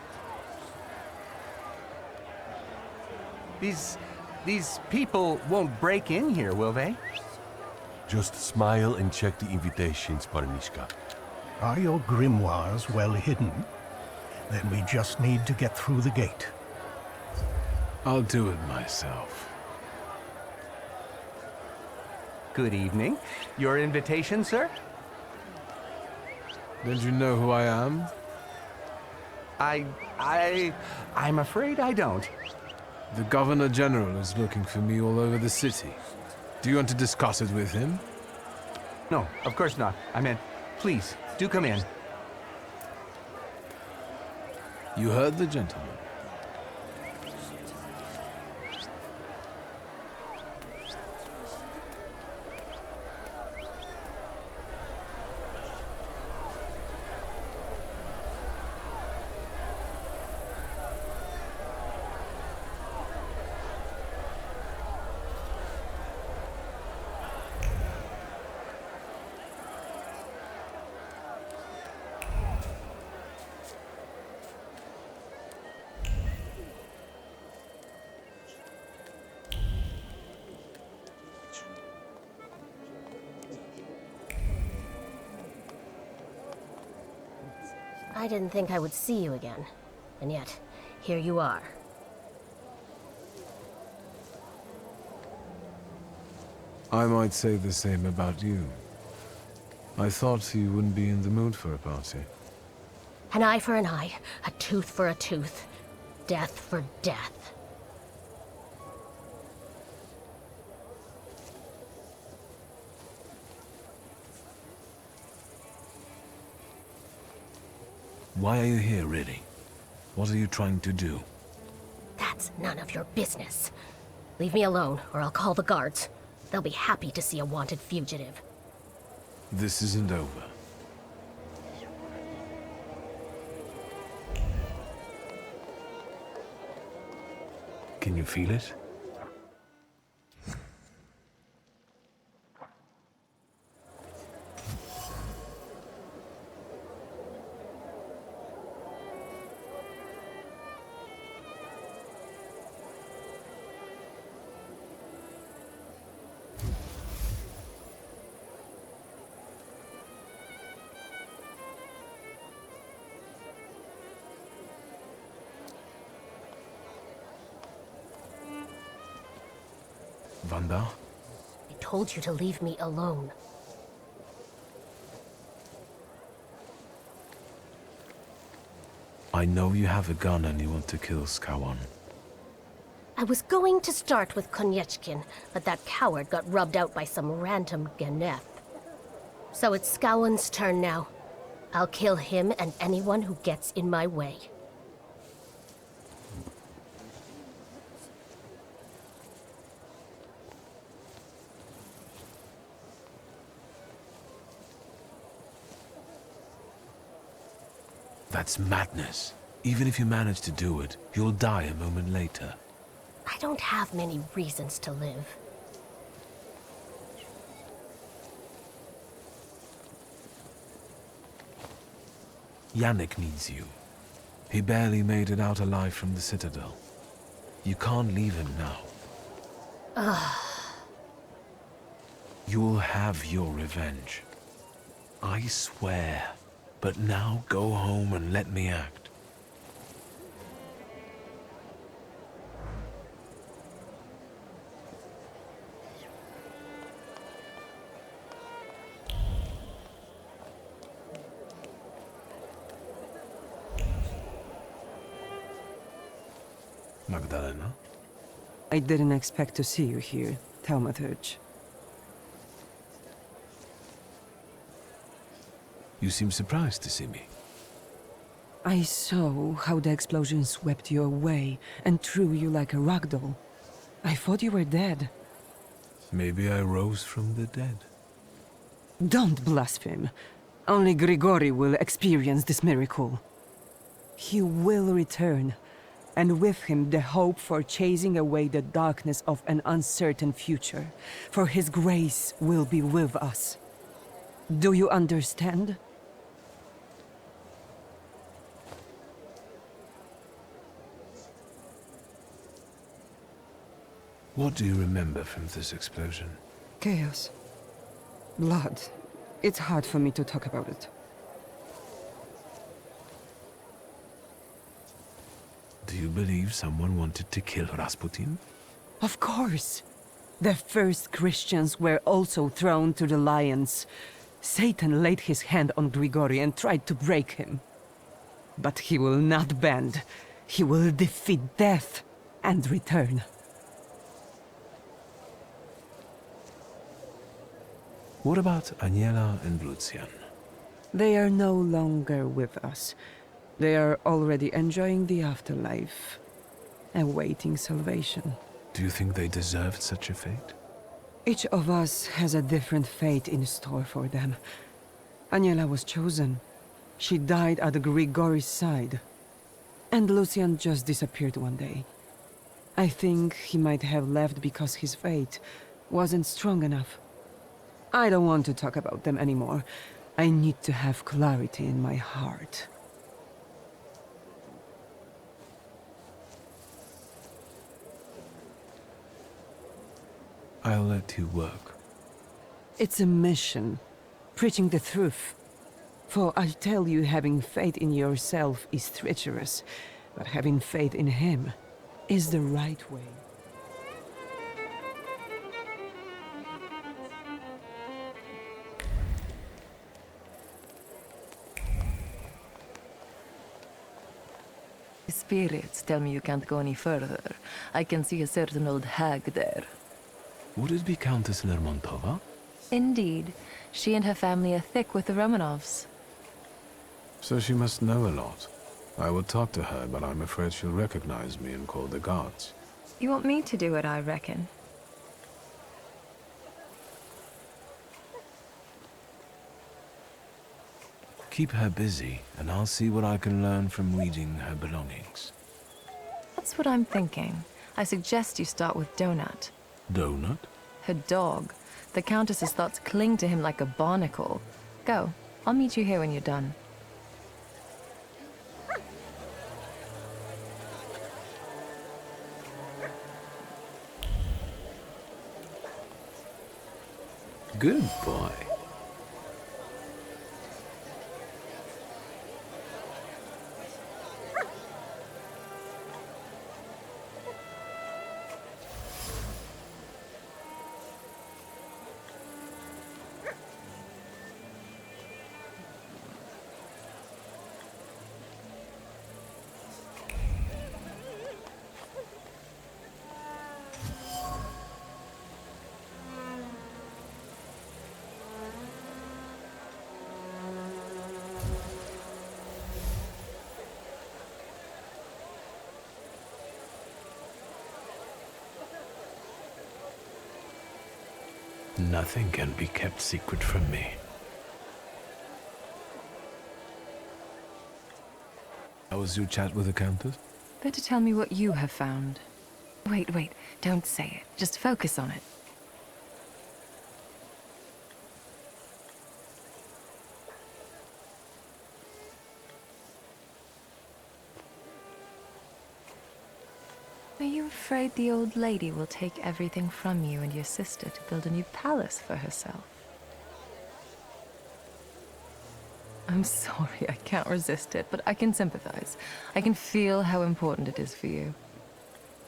These people won't break in here, will they? Just smile and check the invitations, Parnishka. Are your grimoires well hidden? Then we just need to get through the gate. I'll do it myself. Good evening. Your invitation, sir? Don't you know who I am? I'm afraid I don't. The Governor General is looking for me all over the city. Do you want to discuss it with him? No, of course not. I meant, please, do come in. You heard the gentleman. I didn't think I would see you again. And yet, here you are. I might say the same about you. I thought you wouldn't be in the mood for a party. An eye for an eye, a tooth for a tooth, death for death. Why are you here, really? What are you trying to do? That's none of your business. Leave me alone, or I'll call the guards. They'll be happy to see a wanted fugitive. This isn't over. Can you feel it? Vanda? I told you to leave me alone. I know you have a gun and you want to kill Skawan. I was going to start with Koniechkin, but that coward got rubbed out by some random Geneth. So it's Skawan's turn now. I'll kill him and anyone who gets in my way. That's madness. Even if you manage to do it, you'll die a moment later. I don't have many reasons to live. Yannick needs you. He barely made it out alive from the Citadel. You can't leave him now. Ugh. You'll have your revenge. I swear. But now go home and let me act. Magdalena? I didn't expect to see you here, Thaumaturge. You seem surprised to see me. I saw how the explosion swept you away and threw you like a ragdoll. I thought you were dead. Maybe I rose from the dead. Don't blaspheme. Only Grigori will experience this miracle. He will return, and with him the hope for chasing away the darkness of an uncertain future. For his grace will be with us. Do you understand? What do you remember from this explosion? Chaos. Blood. It's hard for me to talk about it. Do you believe someone wanted to kill Rasputin? Of course. The first Christians were also thrown to the lions. Satan laid his hand on Grigori and tried to break him. But he will not bend. He will defeat death and return. What about Aniela and Lucian? They are no longer with us. They are already enjoying the afterlife, awaiting salvation. Do you think they deserved such a fate? Each of us has a different fate in store for them. Aniela was chosen. She died at Grigori's side. And Lucian just disappeared one day. I think he might have left because his fate wasn't strong enough. I don't want to talk about them anymore. I need to have clarity in my heart. I'll let you work. It's a mission, preaching the truth. For I tell you, having faith in yourself is treacherous, but having faith in him is the right way. Spirits tell me you can't go any further. I can see a certain old hag there. Would it be Countess Lermontova? Indeed. She and her family are thick with the Romanovs. So she must know a lot. I would talk to her, but I'm afraid she'll recognize me and call the guards. You want me to do it, I reckon. Keep her busy, and I'll see what I can learn from reading her belongings. That's what I'm thinking. I suggest you start with Donut. Donut? Her dog. The Countess's thoughts cling to him like a barnacle. Go. I'll meet you here when you're done. Good boy. Nothing can be kept secret from me. How was your chat with the Countess? Better tell me what you have found. Wait, don't say it. Just focus on it. Are you afraid the old lady will take everything from you and your sister to build a new palace for herself? I'm sorry, I can't resist it, but I can sympathize. I can feel how important it is for you.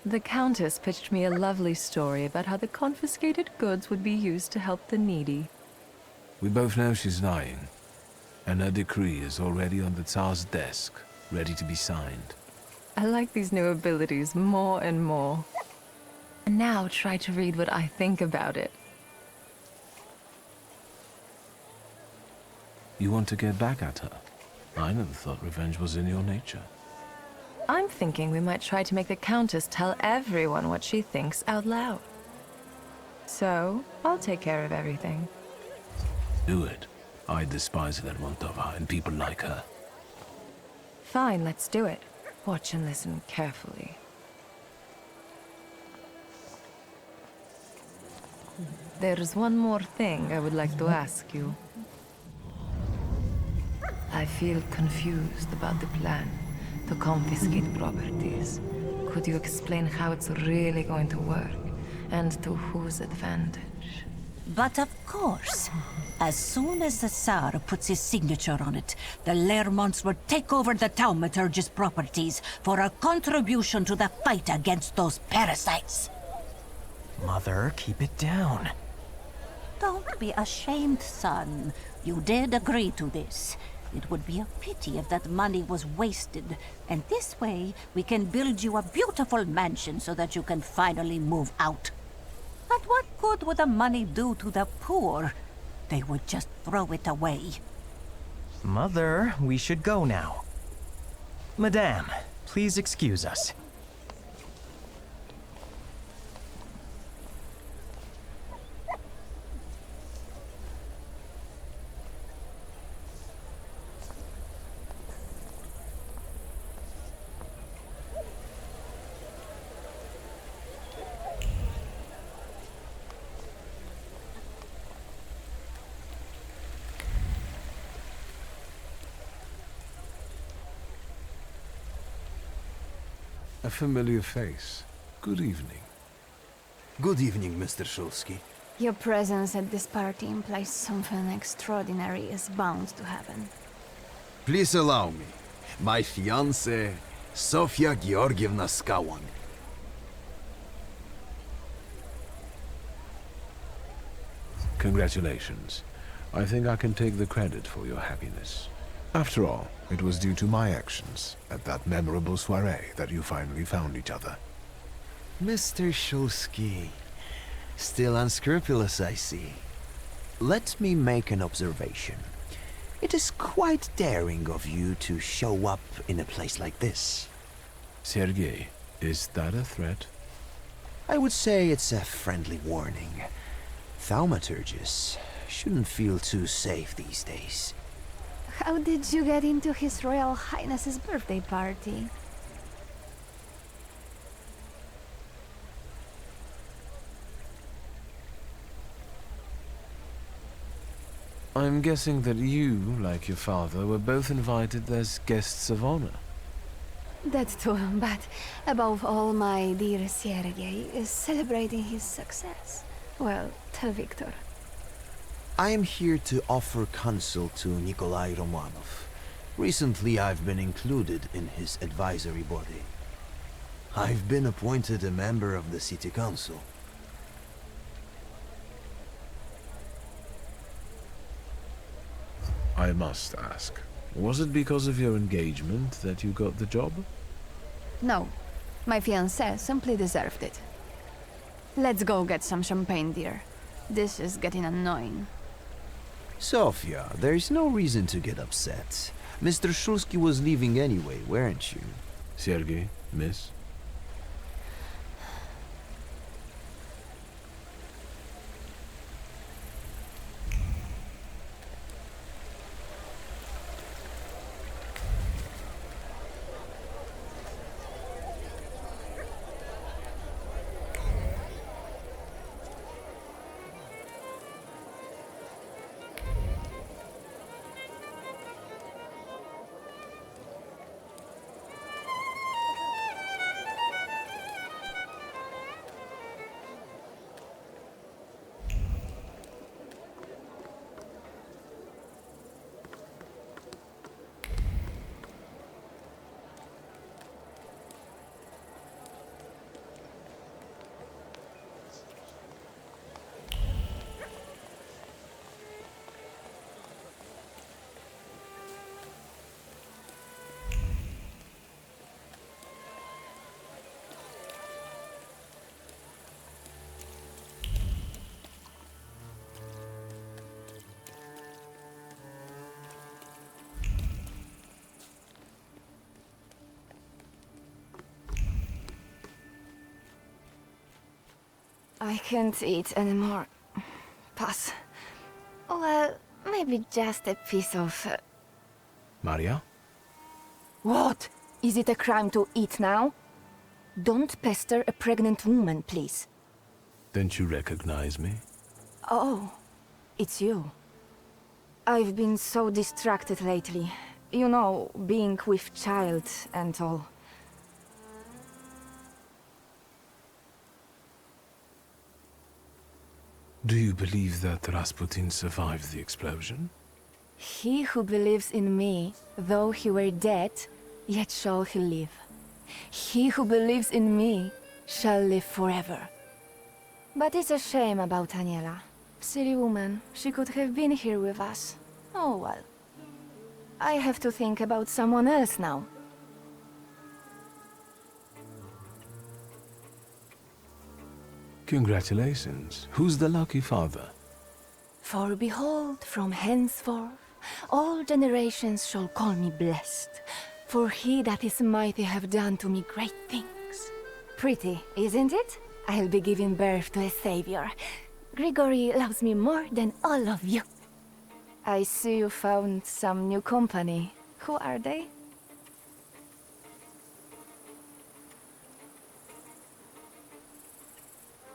The Countess pitched me a lovely story about how the confiscated goods would be used to help the needy. We both know she's lying, and her decree is already on the Tsar's desk, ready to be signed. I like these new abilities more and more. And now try to read what I think about it. You want to get back at her? I never thought revenge was in your nature. I'm thinking we might try to make the Countess tell everyone what she thinks out loud. So, I'll take care of everything. Do it. I despise Lermontova and people like her. Fine, let's do it. Watch and listen carefully. There's one more thing I would like to ask you. I feel confused about the plan to confiscate properties. Could you explain how it's really going to work? And to whose advantage? But of course, as soon as the Tsar puts his signature on it, the Lermonts will take over the Thaumaturge's properties for a contribution to the fight against those parasites. Mother, keep it down. Don't be ashamed, son. You did agree to this. It would be a pity if that money was wasted, and this way we can build you a beautiful mansion so that you can finally move out. But what good would the money do to the poor? They would just throw it away. Mother, we should go now. Madame, please excuse us. A familiar face. Good evening. Good evening, Mr. Szulski. Your presence at this party implies something extraordinary is bound to happen. Please allow me. My fiancée, Sofia Georgievna Skawan. Congratulations. I think I can take the credit for your happiness. After all, it was due to my actions at that memorable soiree that you finally found each other. Mr. Szulski. Still unscrupulous, I see. Let me make an observation. It is quite daring of you to show up in a place like this. Sergei, is that a threat? I would say it's a friendly warning. Thaumaturges shouldn't feel too safe these days. How did you get into His Royal Highness's birthday party? I'm guessing that you, like your father, were both invited as guests of honor. That too, but above all, my dear Sergei is celebrating his success. Well, tell Wiktor. I am here to offer counsel to Nikolai Romanov. Recently, I've been included in his advisory body. I've been appointed a member of the city council. I must ask, was it because of your engagement that you got the job? No, my fiancé simply deserved it. Let's go get some champagne, dear. This is getting annoying. Sofia, there's no reason to get upset. Mr. Szulski was leaving anyway, weren't you? Sergei, miss? I can't eat anymore. Pass. Well, maybe just a piece of... Maria? What? Is it a crime to eat now? Don't pester a pregnant woman, please. Don't you recognize me? Oh, it's you. I've been so distracted lately. You know, being with child and all. Do you believe that Rasputin survived the explosion? He who believes in me, though he were dead, yet shall he live. He who believes in me shall live forever. But it's a shame about Aniela. Silly woman, she could have been here with us. Oh well. I have to think about someone else now. Congratulations. Who's the lucky father? For behold, from henceforth, all generations shall call me blessed. For he that is mighty have done to me great things. Pretty, isn't it? I'll be giving birth to a savior. Grigory loves me more than all of you. I see you found some new company. Who are they?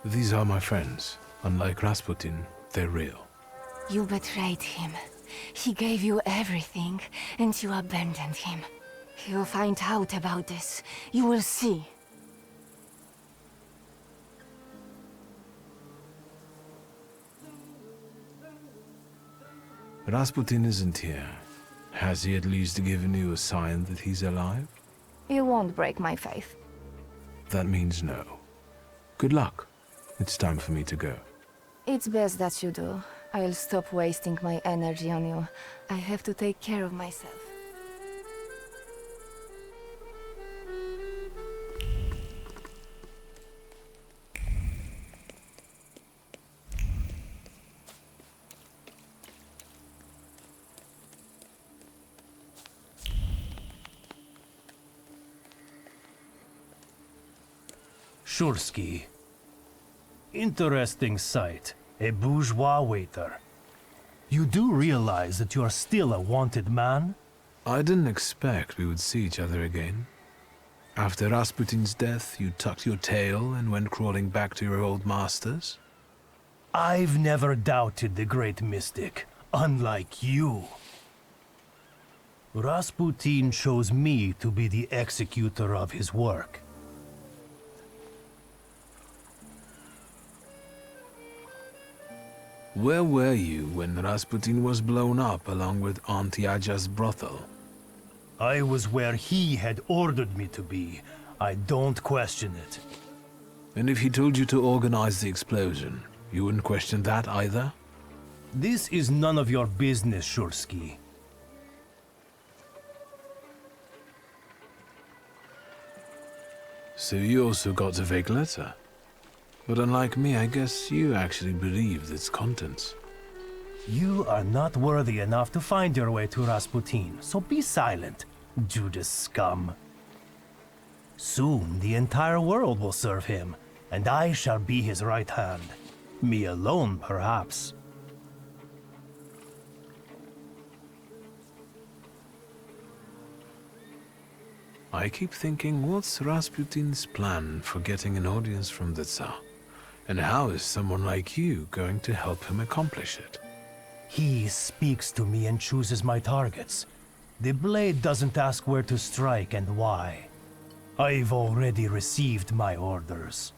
These are my friends. Unlike Rasputin, they're real. You betrayed him. He gave you everything, and you abandoned him. He'll find out about this. You will see. Rasputin isn't here. Has he at least given you a sign that he's alive? You won't break my faith. That means no. Good luck. It's time for me to go. It's best that you do. I'll stop wasting my energy on you. I have to take care of myself. Szulski. Interesting sight. A bourgeois waiter. You do realize that you are still a wanted man? I didn't expect we would see each other again. After Rasputin's death, you tucked your tail and went crawling back to your old masters? I've never doubted the great mystic, unlike you. Rasputin chose me to be the executor of his work. Where were you when Rasputin was blown up along with Auntie Aja's brothel? I was where he had ordered me to be. I don't question it. And if he told you to organize the explosion, you wouldn't question that either? This is none of your business, Szulski. So you also got a fake letter? But unlike me, I guess you actually believed its contents. You are not worthy enough to find your way to Rasputin, so be silent, Judas scum. Soon the entire world will serve him, and I shall be his right hand. Me alone, perhaps. I keep thinking, what's Rasputin's plan for getting an audience from the Tsar? And how is someone like you going to help him accomplish it? He speaks to me and chooses my targets. The blade doesn't ask where to strike and why. I've already received my orders.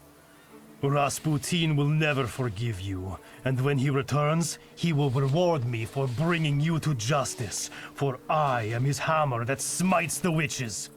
Rasputin will never forgive you, and when he returns, he will reward me for bringing you to justice, for I am his hammer that smites the witches.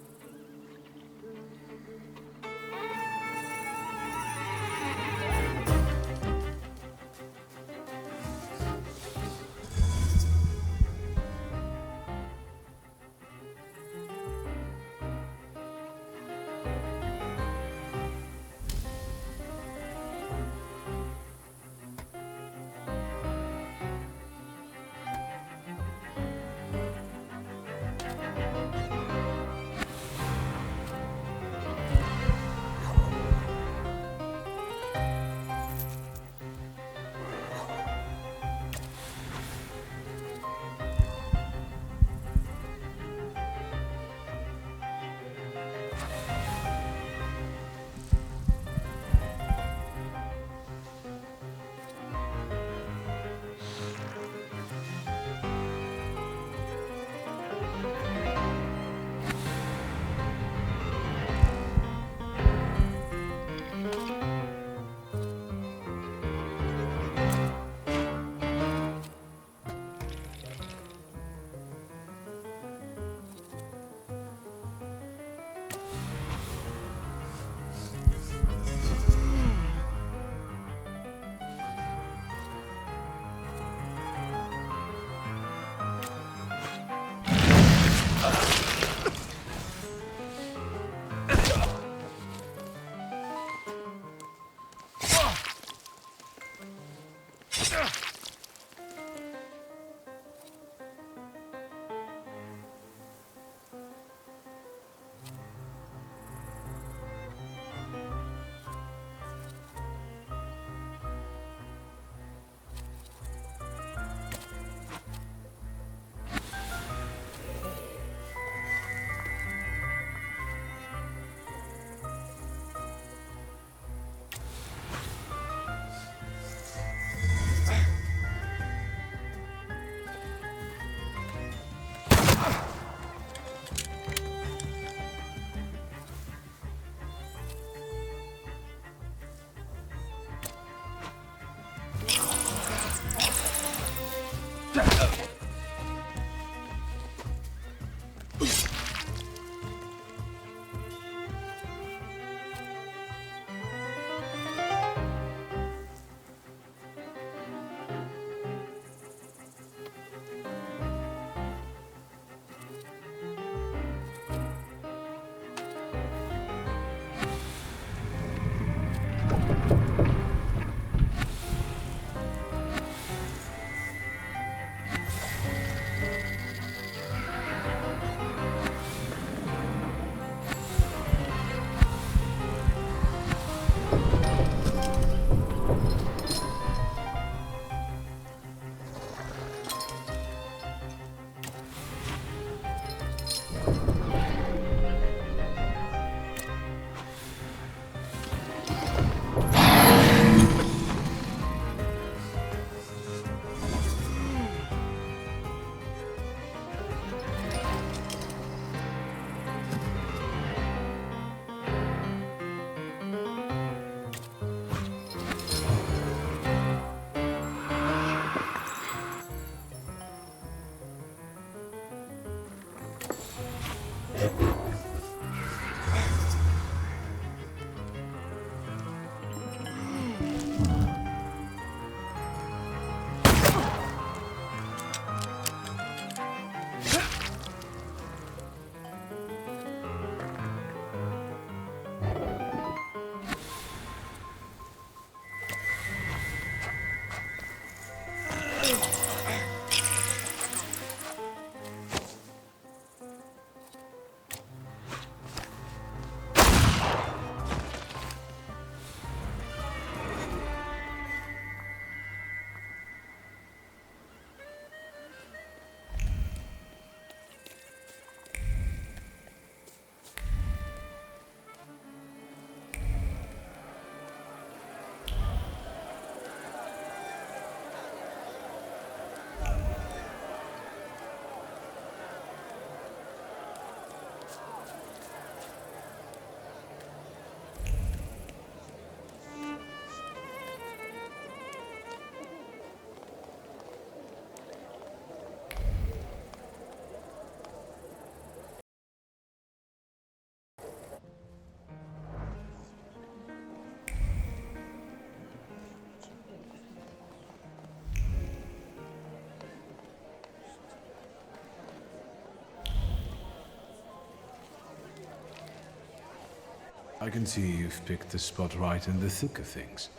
I can see you've picked the spot right in the thick of things.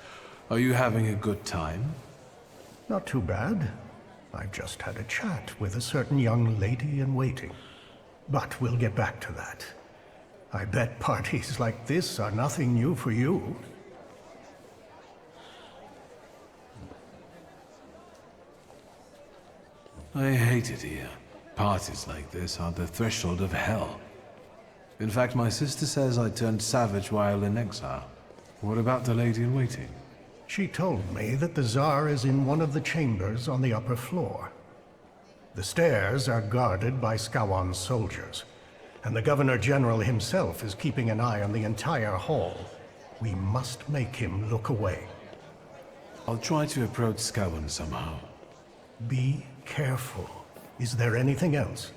Are you having a good time? Not too bad. I've just had a chat with a certain young lady in waiting. But we'll get back to that. I bet parties like this are nothing new for you. I hate it here. Parties like this are the threshold of hell. In fact, my sister says I turned savage while in exile. What about the lady in waiting? She told me that the Tsar is in one of the chambers on the upper floor. The stairs are guarded by Skawan's soldiers, and the Governor General himself is keeping an eye on the entire hall. We must make him look away. I'll try to approach Skawan somehow. Be careful. Is there anything else?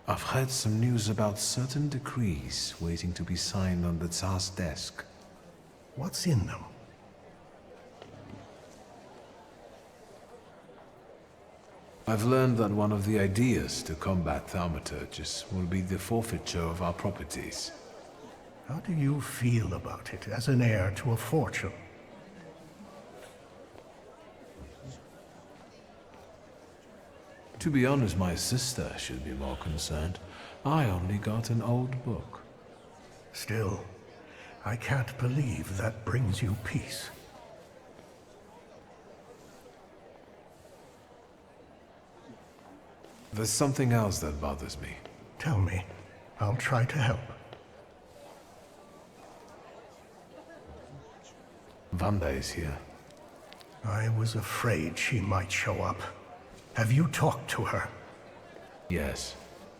I've heard some news about certain decrees waiting to be signed on the Tsar's desk. What's in them? I've learned that one of the ideas to combat Thaumaturges will be the forfeiture of our properties. How do you feel about it as an heir to a fortune? To be honest, my sister should be more concerned. I only got an old book. Still, I can't believe that brings you peace. There's something else that bothers me. Tell me. I'll try to help. Vanda is here. I was afraid she might show up. Have you talked to her? Yes,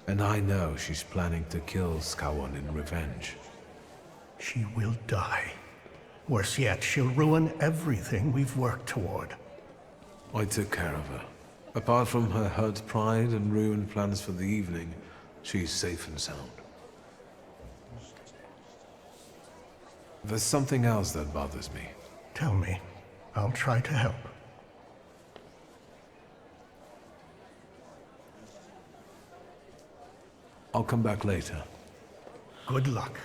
and I know she's planning to kill Skawan in revenge. She will die. Worse yet, she'll ruin everything we've worked toward. I took care of her. Apart from her hurt pride and ruined plans for the evening, she's safe and sound. There's something else that bothers me. Tell me. I'll try to help. I'll come back later. Good luck.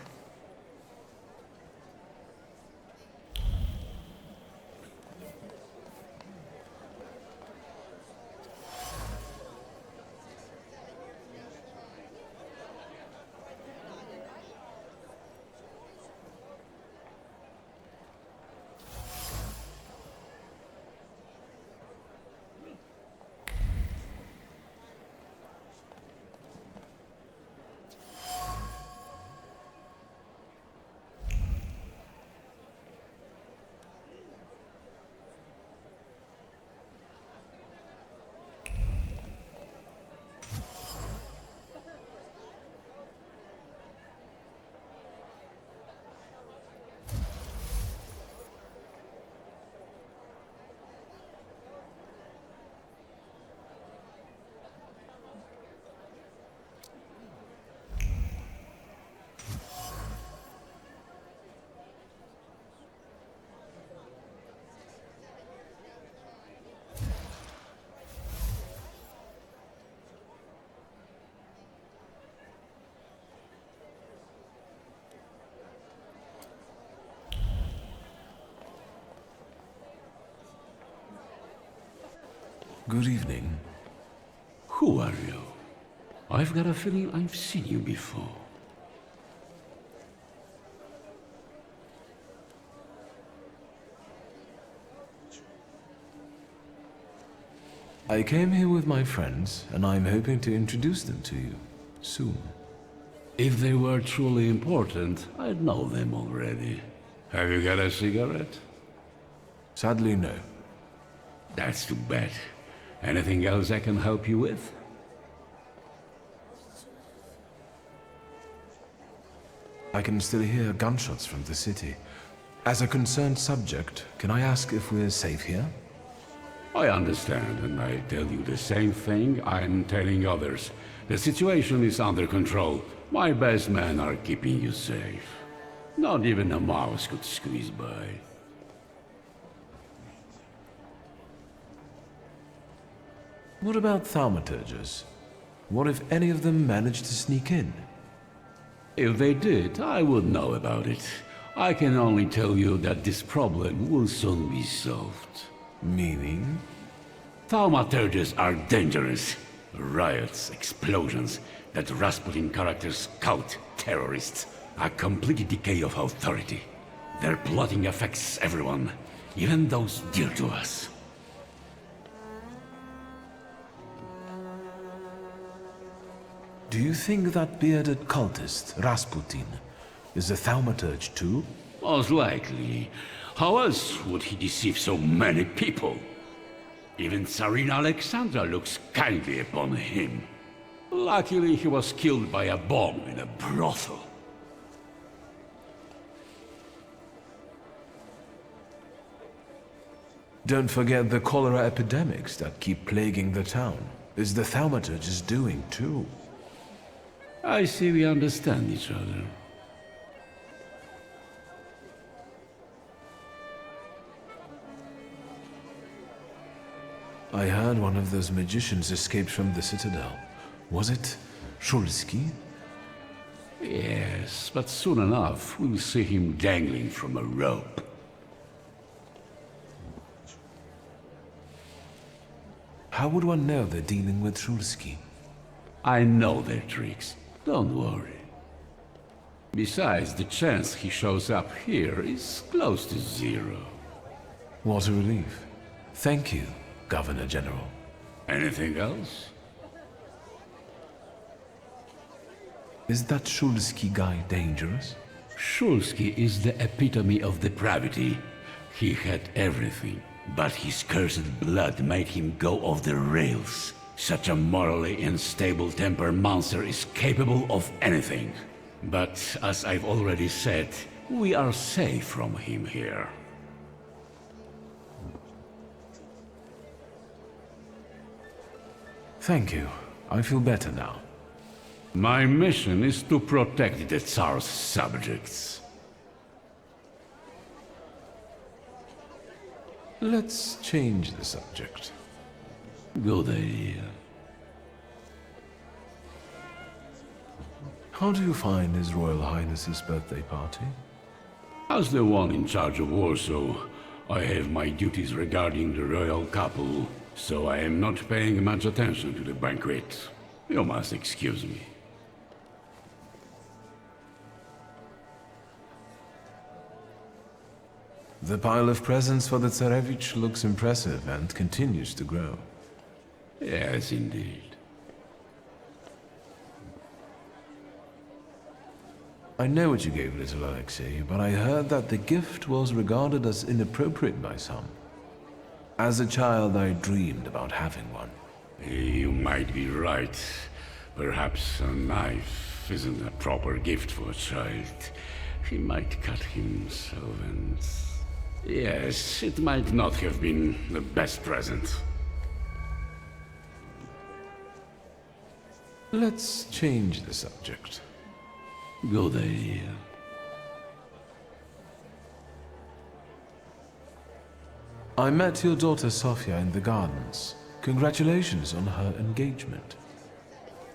Good evening. Who are you? I've got a feeling I've seen you before. I came here with my friends, and I'm hoping to introduce them to you soon. If they were truly important, I'd know them already. Have you got a cigarette? Sadly, no. That's too bad. Anything else I can help you with? I can still hear gunshots from the city. As a concerned subject, can I ask if we're safe here? I understand, and I tell you the same thing I'm telling others. The situation is under control. My best men are keeping you safe. Not even a mouse could squeeze by. What about thaumaturges? What if any of them managed to sneak in? If they did, I would know about it. I can only tell you that this problem will soon be solved. Meaning? Thaumaturges are dangerous. Riots, explosions, that Rasputin characters cult terrorists. A complete decay of authority. Their plotting affects everyone, even those dear to us. Do you think that bearded cultist, Rasputin, is a thaumaturge too? Most likely. How else would he deceive so many people? Even Tsarina Alexandra looks kindly upon him. Luckily, he was killed by a bomb in a brothel. Don't forget the cholera epidemics that keep plaguing the town. Is the thaumaturges doing too? I see we understand each other. I heard one of those magicians escaped from the Citadel. Was it Szulski? Yes, but soon enough we'll see him dangling from a rope. How would one know they're dealing with Szulski? I know their tricks. Don't worry. Besides, the chance he shows up here is close to zero. What a relief. Thank you, Governor General. Anything else? Is that Szulski guy dangerous? Szulski is the epitome of depravity. He had everything, but his cursed blood made him go off the rails. Such a morally unstable temper monster is capable of anything. But as I've already said, we are safe from him here. Thank you. I feel better now. My mission is to protect the Tsar's subjects. Let's change the subject. Good idea. How do you find His Royal Highness's birthday party? As the one in charge of Warsaw, I have my duties regarding the royal couple, so I am not paying much attention to the banquet. You must excuse me. The pile of presents for the Tsarevich looks impressive and continues to grow. Yes, indeed. I know what you gave little Alexei, but I heard that the gift was regarded as inappropriate by some. As a child, I dreamed about having one. You might be right. Perhaps a knife isn't a proper gift for a child. He might cut himself and... Yes, it might not have been the best present. Let's change the subject. Good idea. I met your daughter Sofia in the gardens. Congratulations on her engagement.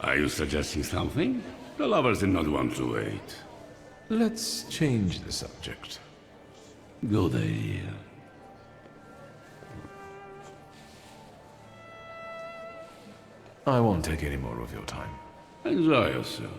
Are you suggesting something? The lovers did not want to wait. Let's change the subject. Good idea. I won't take any more of your time. Enjoy yourself.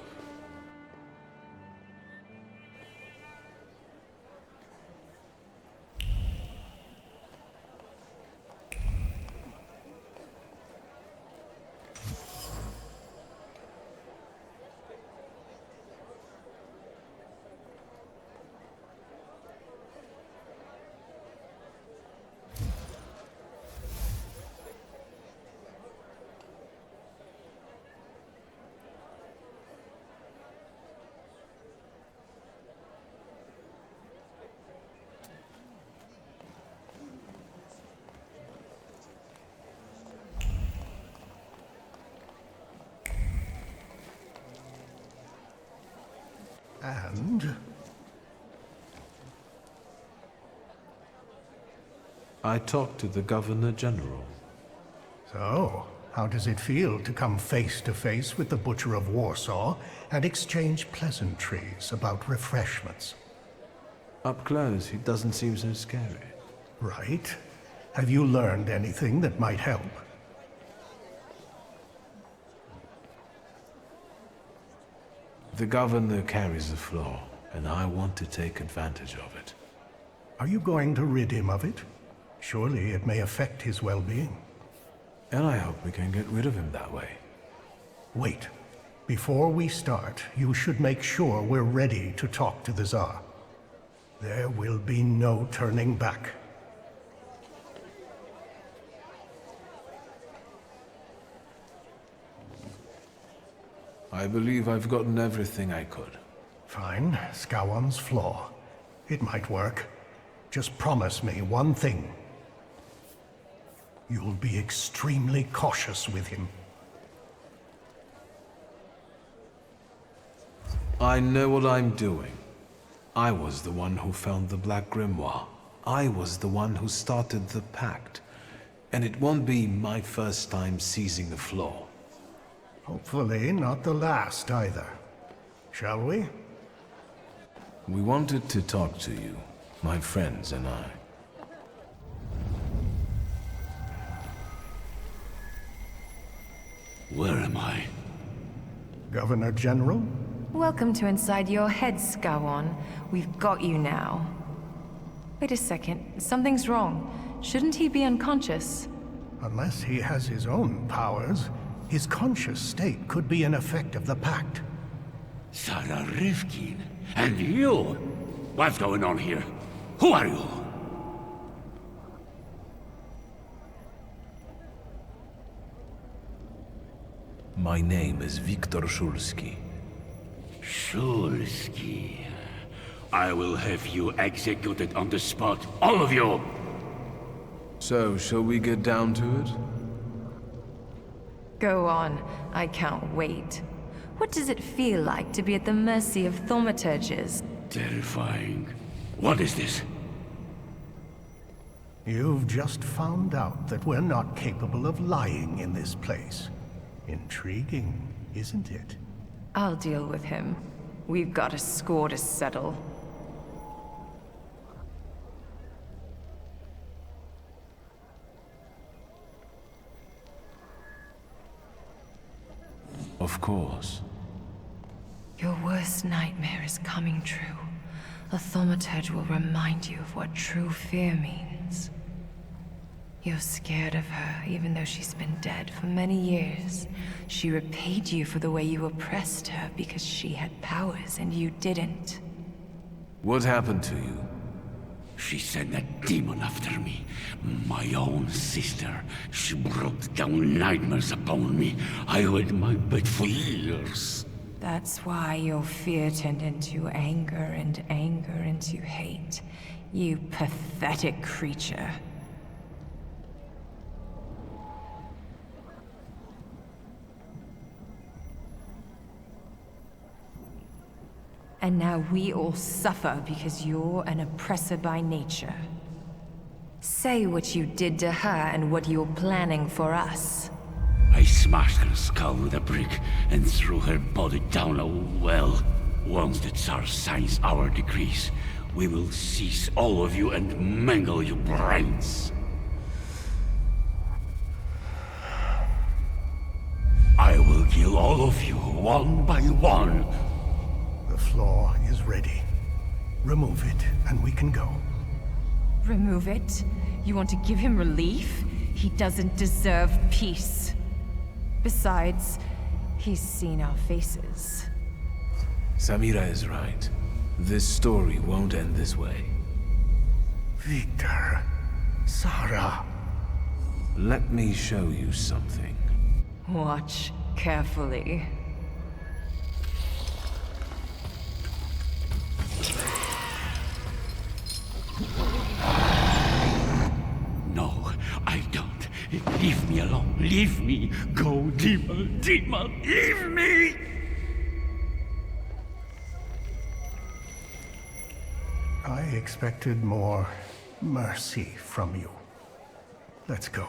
And? I talked to the Governor General. So, How does it feel to come face to face with the Butcher of Warsaw and exchange pleasantries about refreshments? Up close, he doesn't seem so scary. Right. Have you learned anything that might help? The governor carries a flaw, and I want to take advantage of it. Are you going to rid him of it? Surely it may affect his well-being. And I hope we can get rid of him that way. Wait. Before we start, you should make sure we're ready to talk to the Tsar. There will be no turning back. I believe I've gotten everything I could. Fine. Scowan's flaw. It might work. Just promise me one thing. You'll be extremely cautious with him. I know what I'm doing. I was the one who found the Black Grimoire. I was the one who started the pact. And it won't be my first time seizing a flaw. Hopefully not the last either. Shall we? We wanted to talk to you, my friends and I. Where am I? Governor General? Welcome to inside your head, Scowan. We've got you now. Wait a second. Something's wrong. Shouldn't he be unconscious? Unless he has his own powers, his conscious state could be an effect of the pact. Sarah Rivkin? And you? What's going on here? Who are you? My name is Wiktor Szulski. Szulski. I will have you executed on the spot, all of you! So, shall we get down to it? Go on. I can't wait. What does it feel like to be at the mercy of thaumaturges? Terrifying. What is this? You've just found out that we're not capable of lying in this place. Intriguing, isn't it? I'll deal with him. We've got a score to settle. Of course. Your worst nightmare is coming true. A thaumaturge will remind you of what true fear means. You're scared of her, even though she's been dead for many years. She repaid you for the way you oppressed her because she had powers and you didn't. What happened to you? She sent a demon after me. My own sister. She brought down nightmares upon me. I had my bed for years. That's why your fear turned into anger and anger into hate. You pathetic creature. And now we all suffer because you're an oppressor by nature. Say what you did to her and what you're planning for us. I smashed her skull with a brick and threw her body down a well. Once the Tsar signs our decrees, we will seize all of you and mangle your brains. I will kill all of you, one by one. The flaw is ready. Remove it, and we can go. Remove it? You want to give him relief? He doesn't deserve peace. Besides, he's seen our faces. Samira is right. This story won't end this way. Wiktor. Sarah. Let me show you something. Watch carefully. No, I don't. Leave me alone. Leave me. Go, demon, demon, leave me! I expected more mercy from you. Let's go.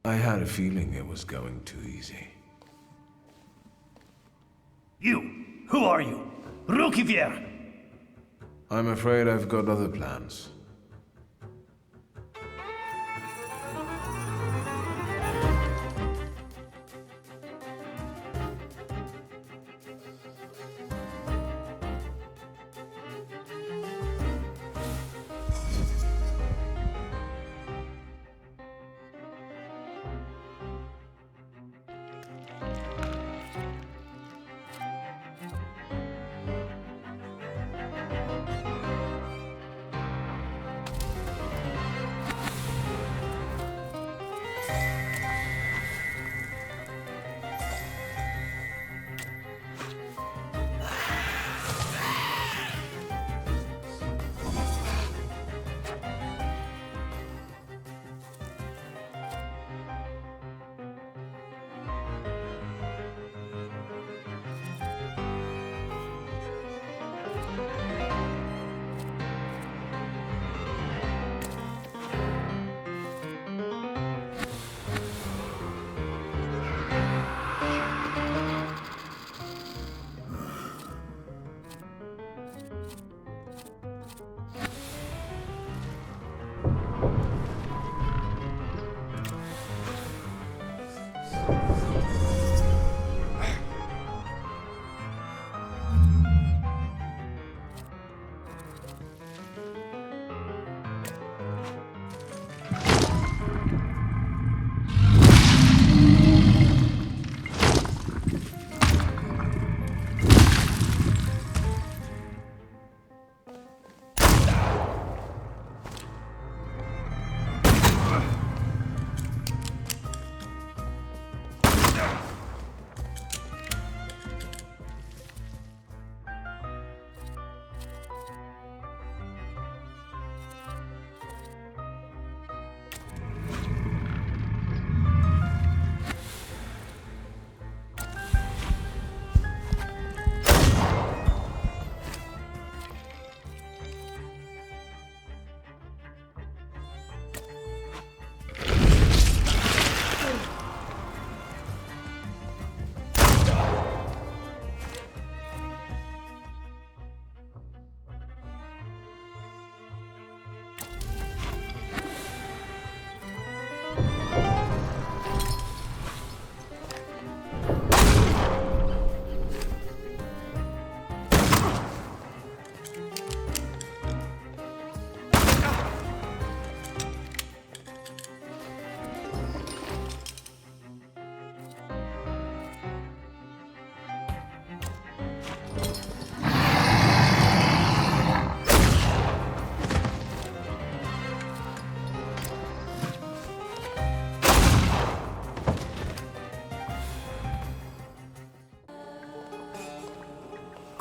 I had a feeling it was going too easy. You! Who are you? Rukivier! I'm afraid I've got other plans.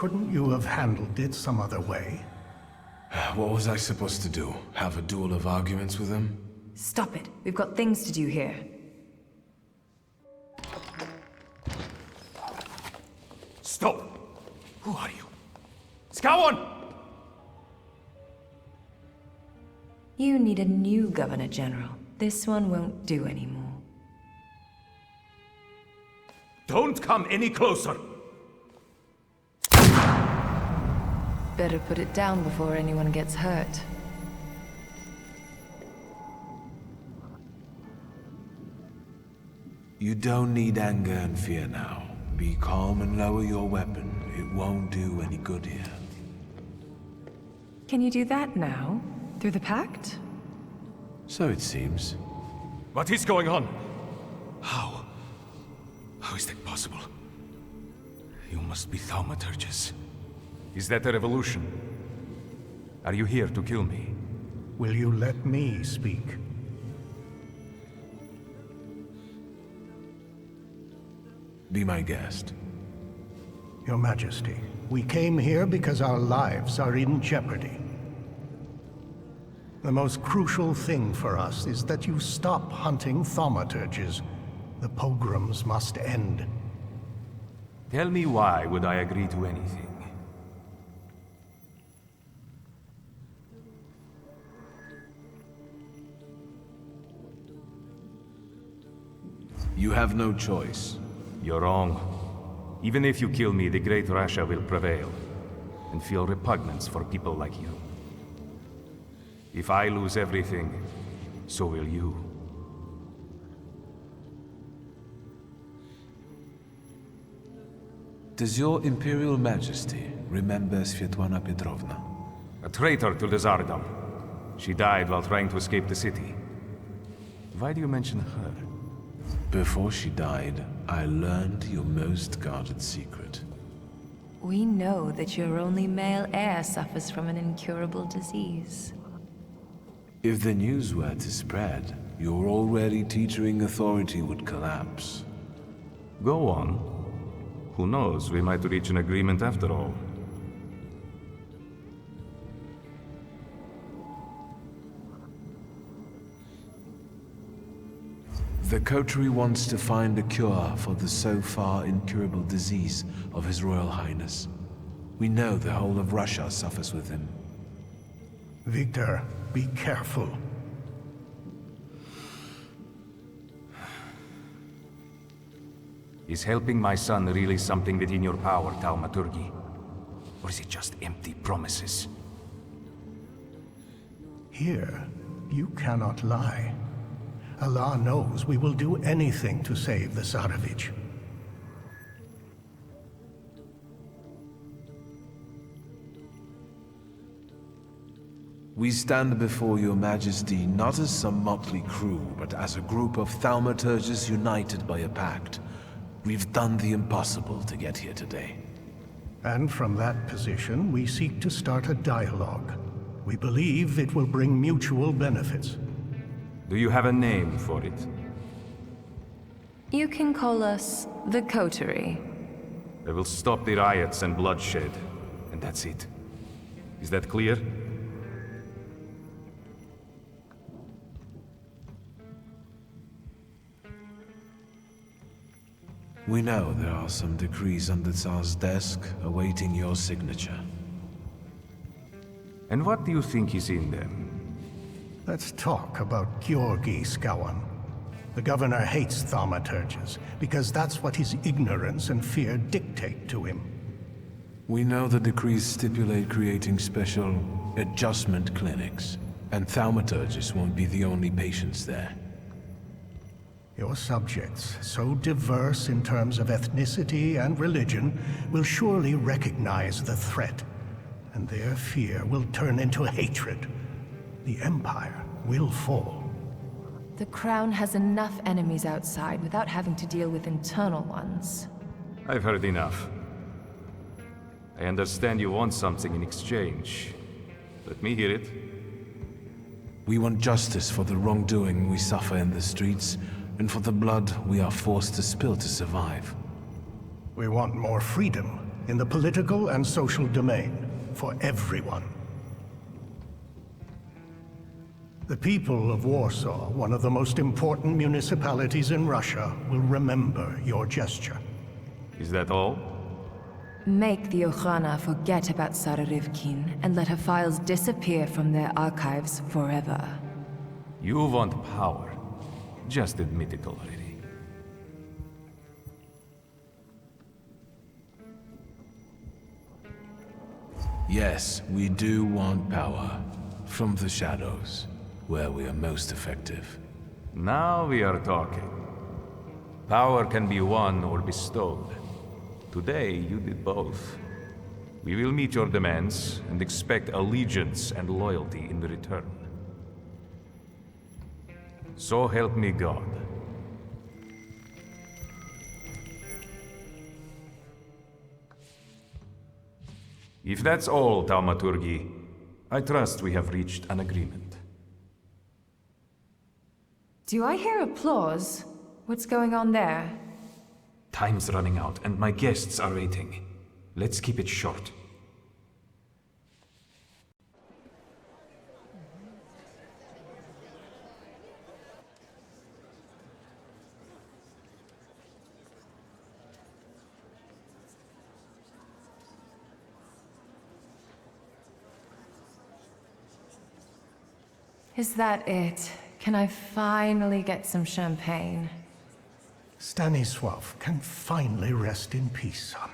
Couldn't you have handled it some other way? What was I supposed to do? Have a duel of arguments with him? Stop it. We've got things to do here. Stop! Who are you? Skowon! You need a new Governor General. This one won't do anymore. Don't come any closer! Better put it down before anyone gets hurt. You don't need anger and fear now. Be calm and lower your weapon. It won't do any good here. Can you do that now? Through the pact? So it seems. What is going on? How? How is that possible? You must be Thaumaturges. Is that a revolution? Are you here to kill me? Will you let me speak? Be my guest. Your Majesty, we came here because our lives are in jeopardy. The most crucial thing for us is that you stop hunting thaumaturges. The pogroms must end. Tell me why would I agree to anything? You have no choice. You're wrong. Even if you kill me, the Great Russia will prevail, and feel repugnance for people like you. If I lose everything, so will you. Does your Imperial Majesty remember Svetlana Petrovna? A traitor to the Tsardom. She died while trying to escape the city. Why do you mention her? Before she died, I learned your most guarded secret. We know that your only male heir suffers from an incurable disease. If the news were to spread, your already teetering authority would collapse. Go on. Who knows, we might reach an agreement after all. The coterie wants to find a cure for the so far incurable disease of His Royal Highness. We know the whole of Russia suffers with him. Wiktor, be careful. Is helping my son really something within your power, Thaumaturge? Or is it just empty promises? Here, you cannot lie. Allah knows we will do anything to save the Tsarevich. We stand before your majesty not as some motley crew, but as a group of Thaumaturges united by a pact. We've done the impossible to get here today. And from that position, we seek to start a dialogue. We believe it will bring mutual benefits. Do you have a name for it? You can call us the Coterie. I will stop the riots and bloodshed, and that's it. Is that clear? We know there are some decrees on the Tsar's desk awaiting your signature. And what do you think is in them? Let's talk about Georgi Skawan. The governor hates Thaumaturges, because that's what his ignorance and fear dictate to him. We know the decrees stipulate creating special adjustment clinics, and Thaumaturges won't be the only patients there. Your subjects, so diverse in terms of ethnicity and religion, will surely recognize the threat, and their fear will turn into hatred. The Empire will fall. The Crown has enough enemies outside without having to deal with internal ones. I've heard enough. I understand you want something in exchange. Let me hear it. We want justice for the wrongdoing we suffer in the streets, and for the blood we are forced to spill to survive. We want more freedom in the political and social domain for everyone. The people of Warsaw, one of the most important municipalities in Russia, will remember your gesture. Is that all? Make the Okhrana forget about Sara Rivkin and let her files disappear from their archives forever. You want power. Just admit it already. Yes, we do want power. From the shadows, where we are most effective. Now we are talking. Power can be won or bestowed. Today, you did both. We will meet your demands and expect allegiance and loyalty in return. So help me God. If that's all, Thaumaturge, I trust we have reached an agreement. Do I hear applause? What's going on there? Time's running out, and my guests are waiting. Let's keep it short. Is that it? Can I finally get some champagne? Stanisław can finally rest in peace, son.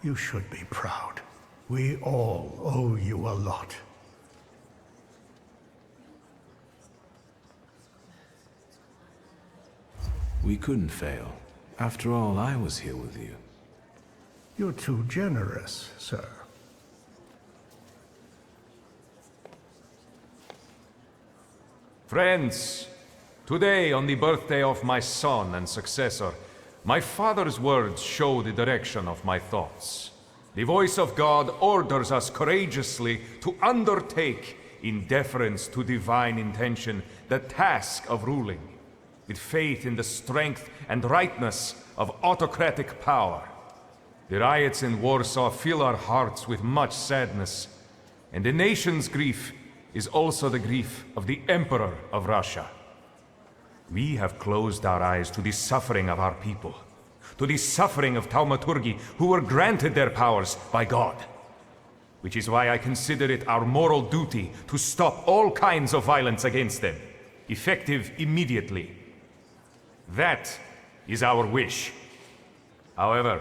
You should be proud. We all owe you a lot. We couldn't fail. After all, I was here with you. You're too generous, sir. Friends, today, on the birthday of my son and successor, my father's words show the direction of my thoughts. The voice of God orders us courageously to undertake, in deference to divine intention, the task of ruling, with faith in the strength and rightness of autocratic power. The riots in Warsaw fill our hearts with much sadness, and the nation's grief is also the grief of the Emperor of Russia. We have closed our eyes to the suffering of our people, to the suffering of Thaumaturge, who were granted their powers by God. Which is why I consider it our moral duty to stop all kinds of violence against them, effective immediately. That is our wish. However,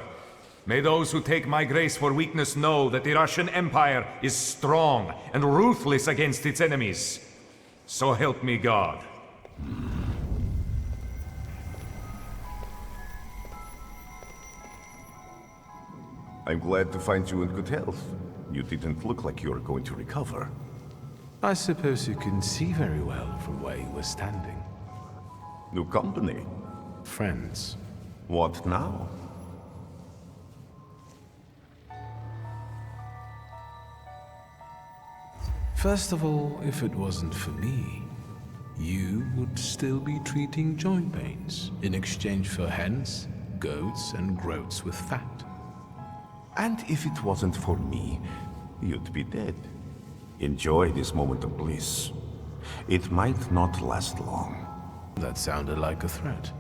may those who take my grace for weakness know that the Russian Empire is strong and ruthless against its enemies. So help me God. I'm glad to find you in good health. You didn't look like you were going to recover. I suppose you couldn't see very well from where you were standing. New company? Friends. What now? First of all, if it wasn't for me, you would still be treating joint pains in exchange for hens, goats, and groats with fat. And if it wasn't for me, you'd be dead. Enjoy this moment of bliss. It might not last long. That sounded like a threat.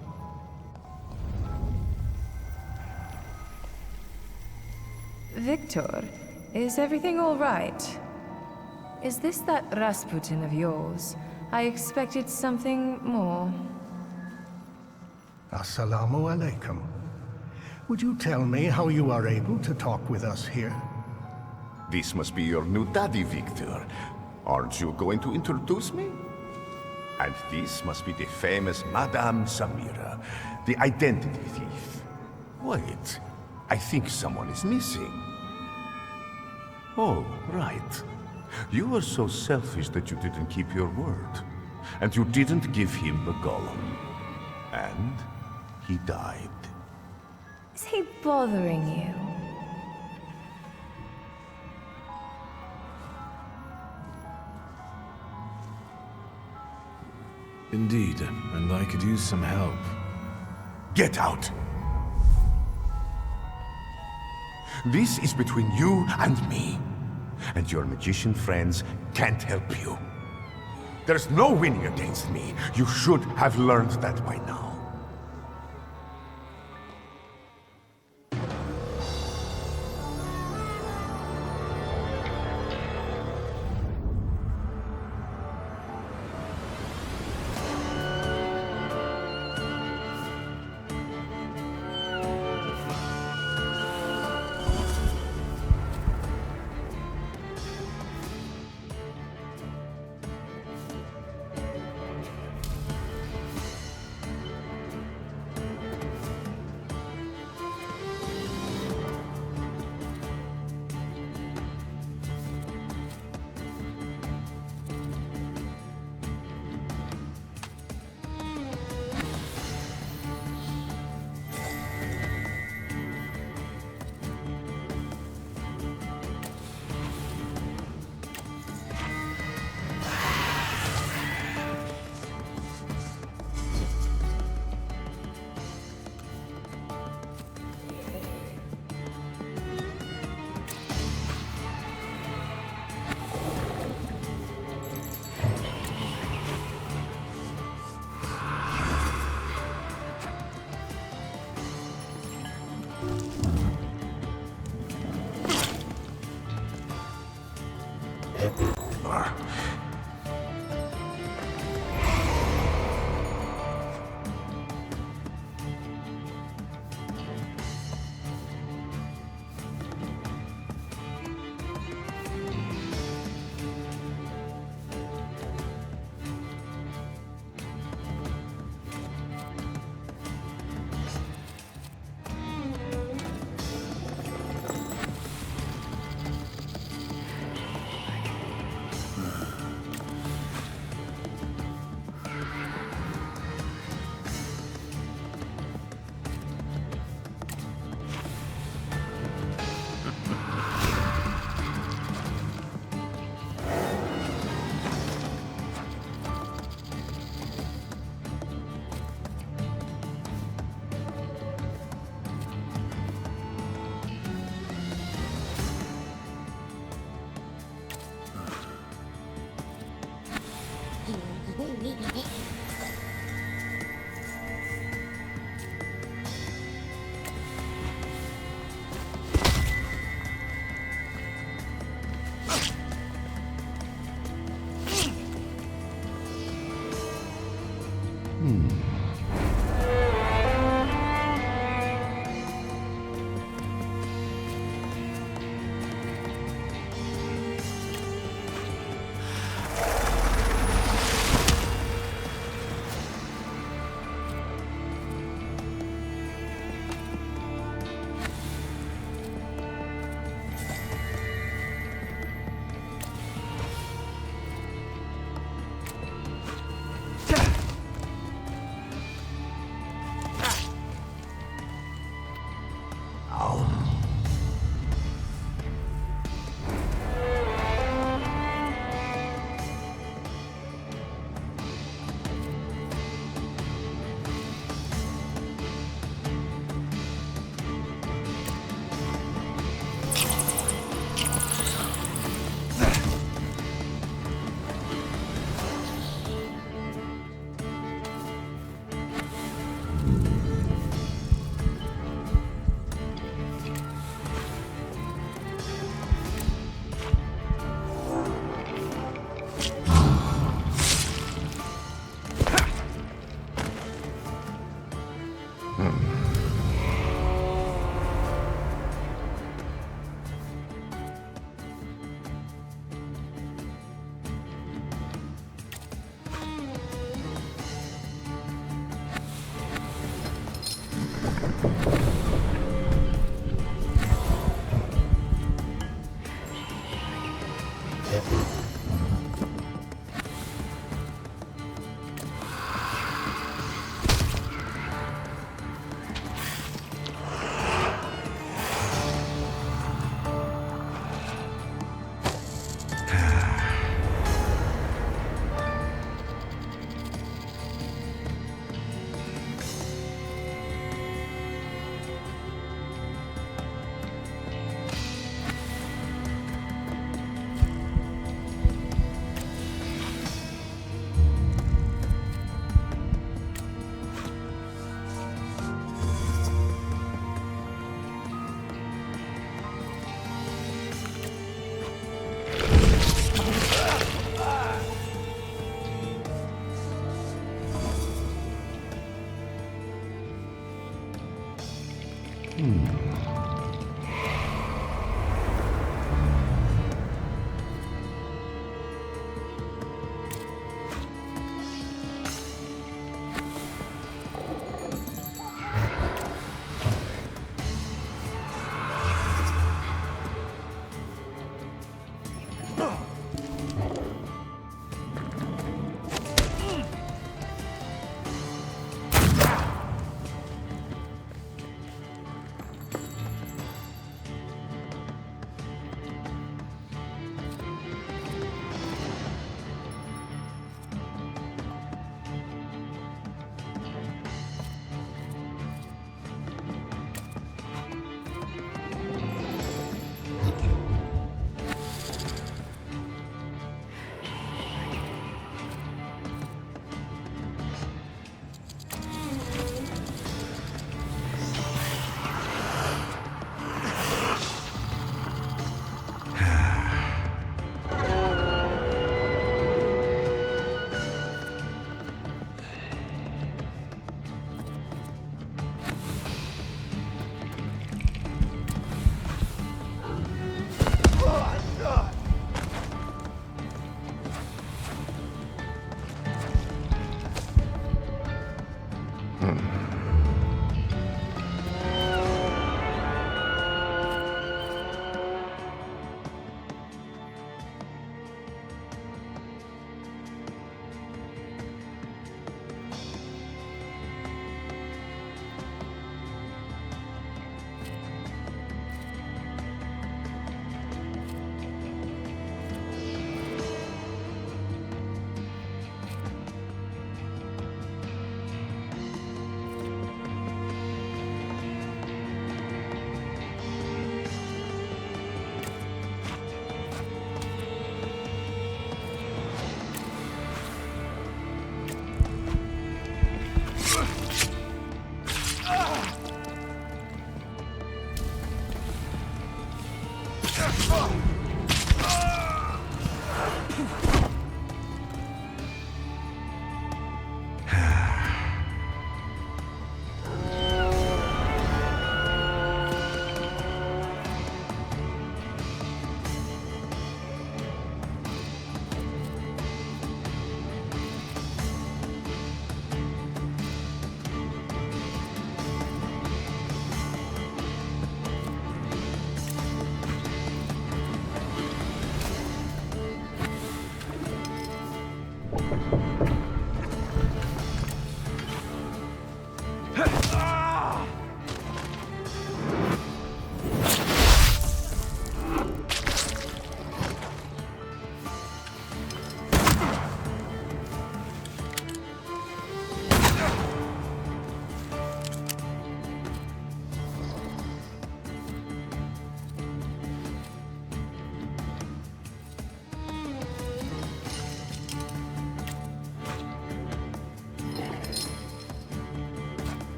Wiktor, is everything all right? Is this that Rasputin of yours? I expected something more. Assalamu alaikum. Would you tell me how you are able to talk with us here? This must be your new daddy, Wiktor. Aren't you going to introduce me? And this must be the famous Madame Samira, the identity thief. Wait, I think someone is missing. Oh, right. You were so selfish that you didn't keep your word. And you didn't give him the golem. And he died. Is he bothering you? Indeed, and I could use some help. Get out! This is between you and me. And your magician friends can't help you. There's no winning against me. You should have learned that by now.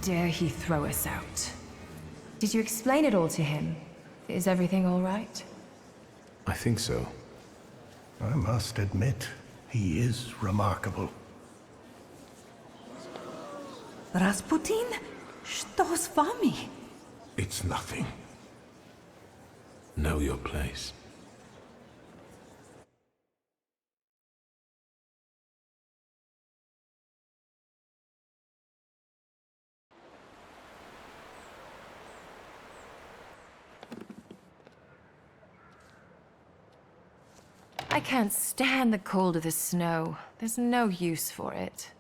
Dare he throw us out? Did you explain it all to him? Is everything all right? I think so. I must admit, he is remarkable. Rasputin? Что с вами? It's nothing. Know your place. I can't stand the cold of the snow. There's no use for it.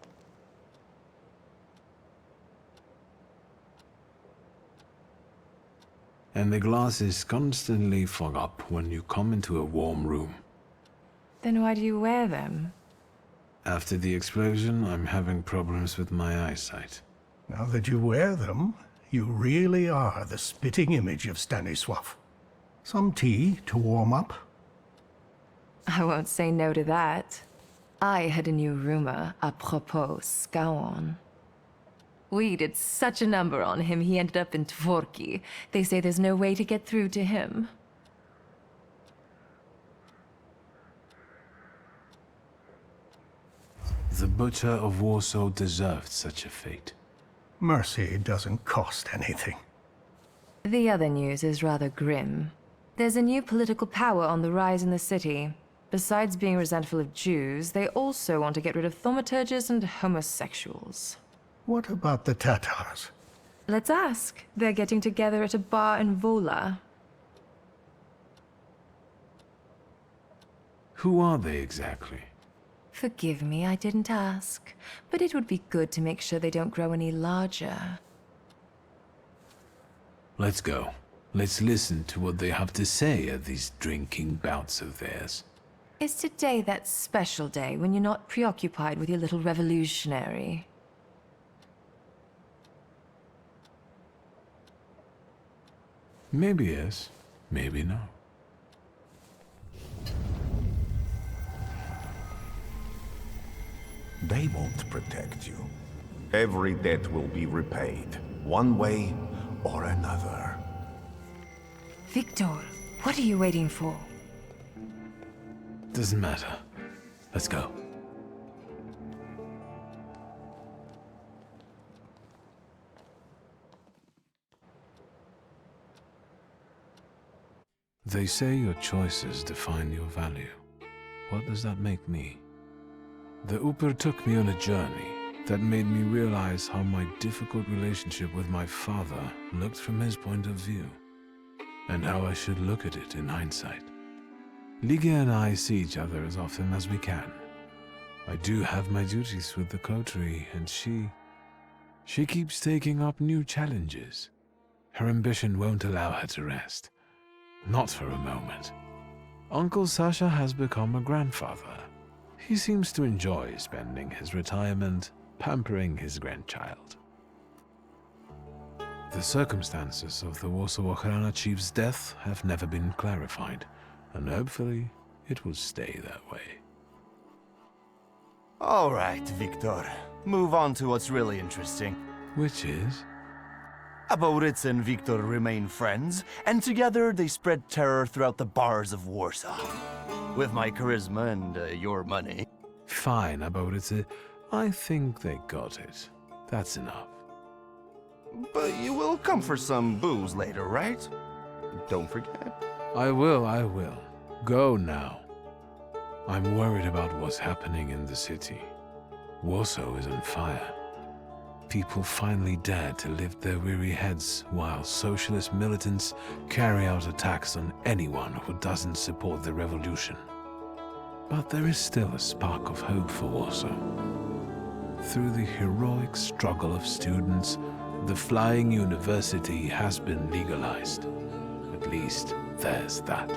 And the glasses constantly fog up when you come into a warm room. Then why do you wear them? After the explosion, I'm having problems with my eyesight. Now that you wear them, you really are the spitting image of Stanisław. Some tea to warm up? I won't say no to that. I heard a new rumor apropos Skałon. We did such a number on him, he ended up in Tvorki. They say there's no way to get through to him. The Butcher of Warsaw deserved such a fate. Mercy doesn't cost anything. The other news is rather grim. There's a new political power on the rise in the city. Besides being resentful of Jews, they also want to get rid of thaumaturges and homosexuals. What about the Tatars? Let's ask. They're getting together at a bar in Vola. Who are they exactly? Forgive me, I didn't ask. But it would be good to make sure they don't grow any larger. Let's go. Let's listen to what they have to say at these drinking bouts of theirs. Is today that special day when you're not preoccupied with your little revolutionary? Maybe yes. maybe not. They won't protect you. Every debt will be repaid, one way or another. Wiktor, what are you waiting for? Doesn't matter. Let's go. They say your choices define your value. What does that make me? The Uper took me on a journey that made me realize how my difficult relationship with my father looked from his point of view, and how I should look at it in hindsight. Ligia and I see each other as often as we can. I do have my duties with the coterie, and she keeps taking up new challenges. Her ambition won't allow her to rest. Not for a moment. Uncle Sasha has become a grandfather. He seems to enjoy spending his retirement pampering his grandchild. The circumstances of the Warsaw Ochrana chief's death have never been clarified, and hopefully it will stay that way. All right, Wiktor. Move on to what's really interesting. Which is? Aboritz and Wiktor remain friends, and together they spread terror throughout the bars of Warsaw. With my charisma and your money. Fine, Aboritz. I think they got it. That's enough. But you will come for some booze later, right? Don't forget. I will. Go now. I'm worried about what's happening in the city. Warsaw is on fire. People finally dare to lift their weary heads while socialist militants carry out attacks on anyone who doesn't support the revolution. But there is still a spark of hope for Warsaw. Through the heroic struggle of students, the flying university has been legalized. At least there's that.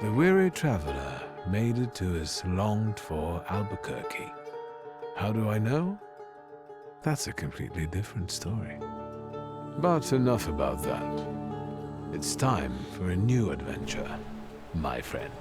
The weary traveler made it to his longed-for Albuquerque. How do I know? That's a completely different story. But enough about that. It's time for a new adventure, my friend.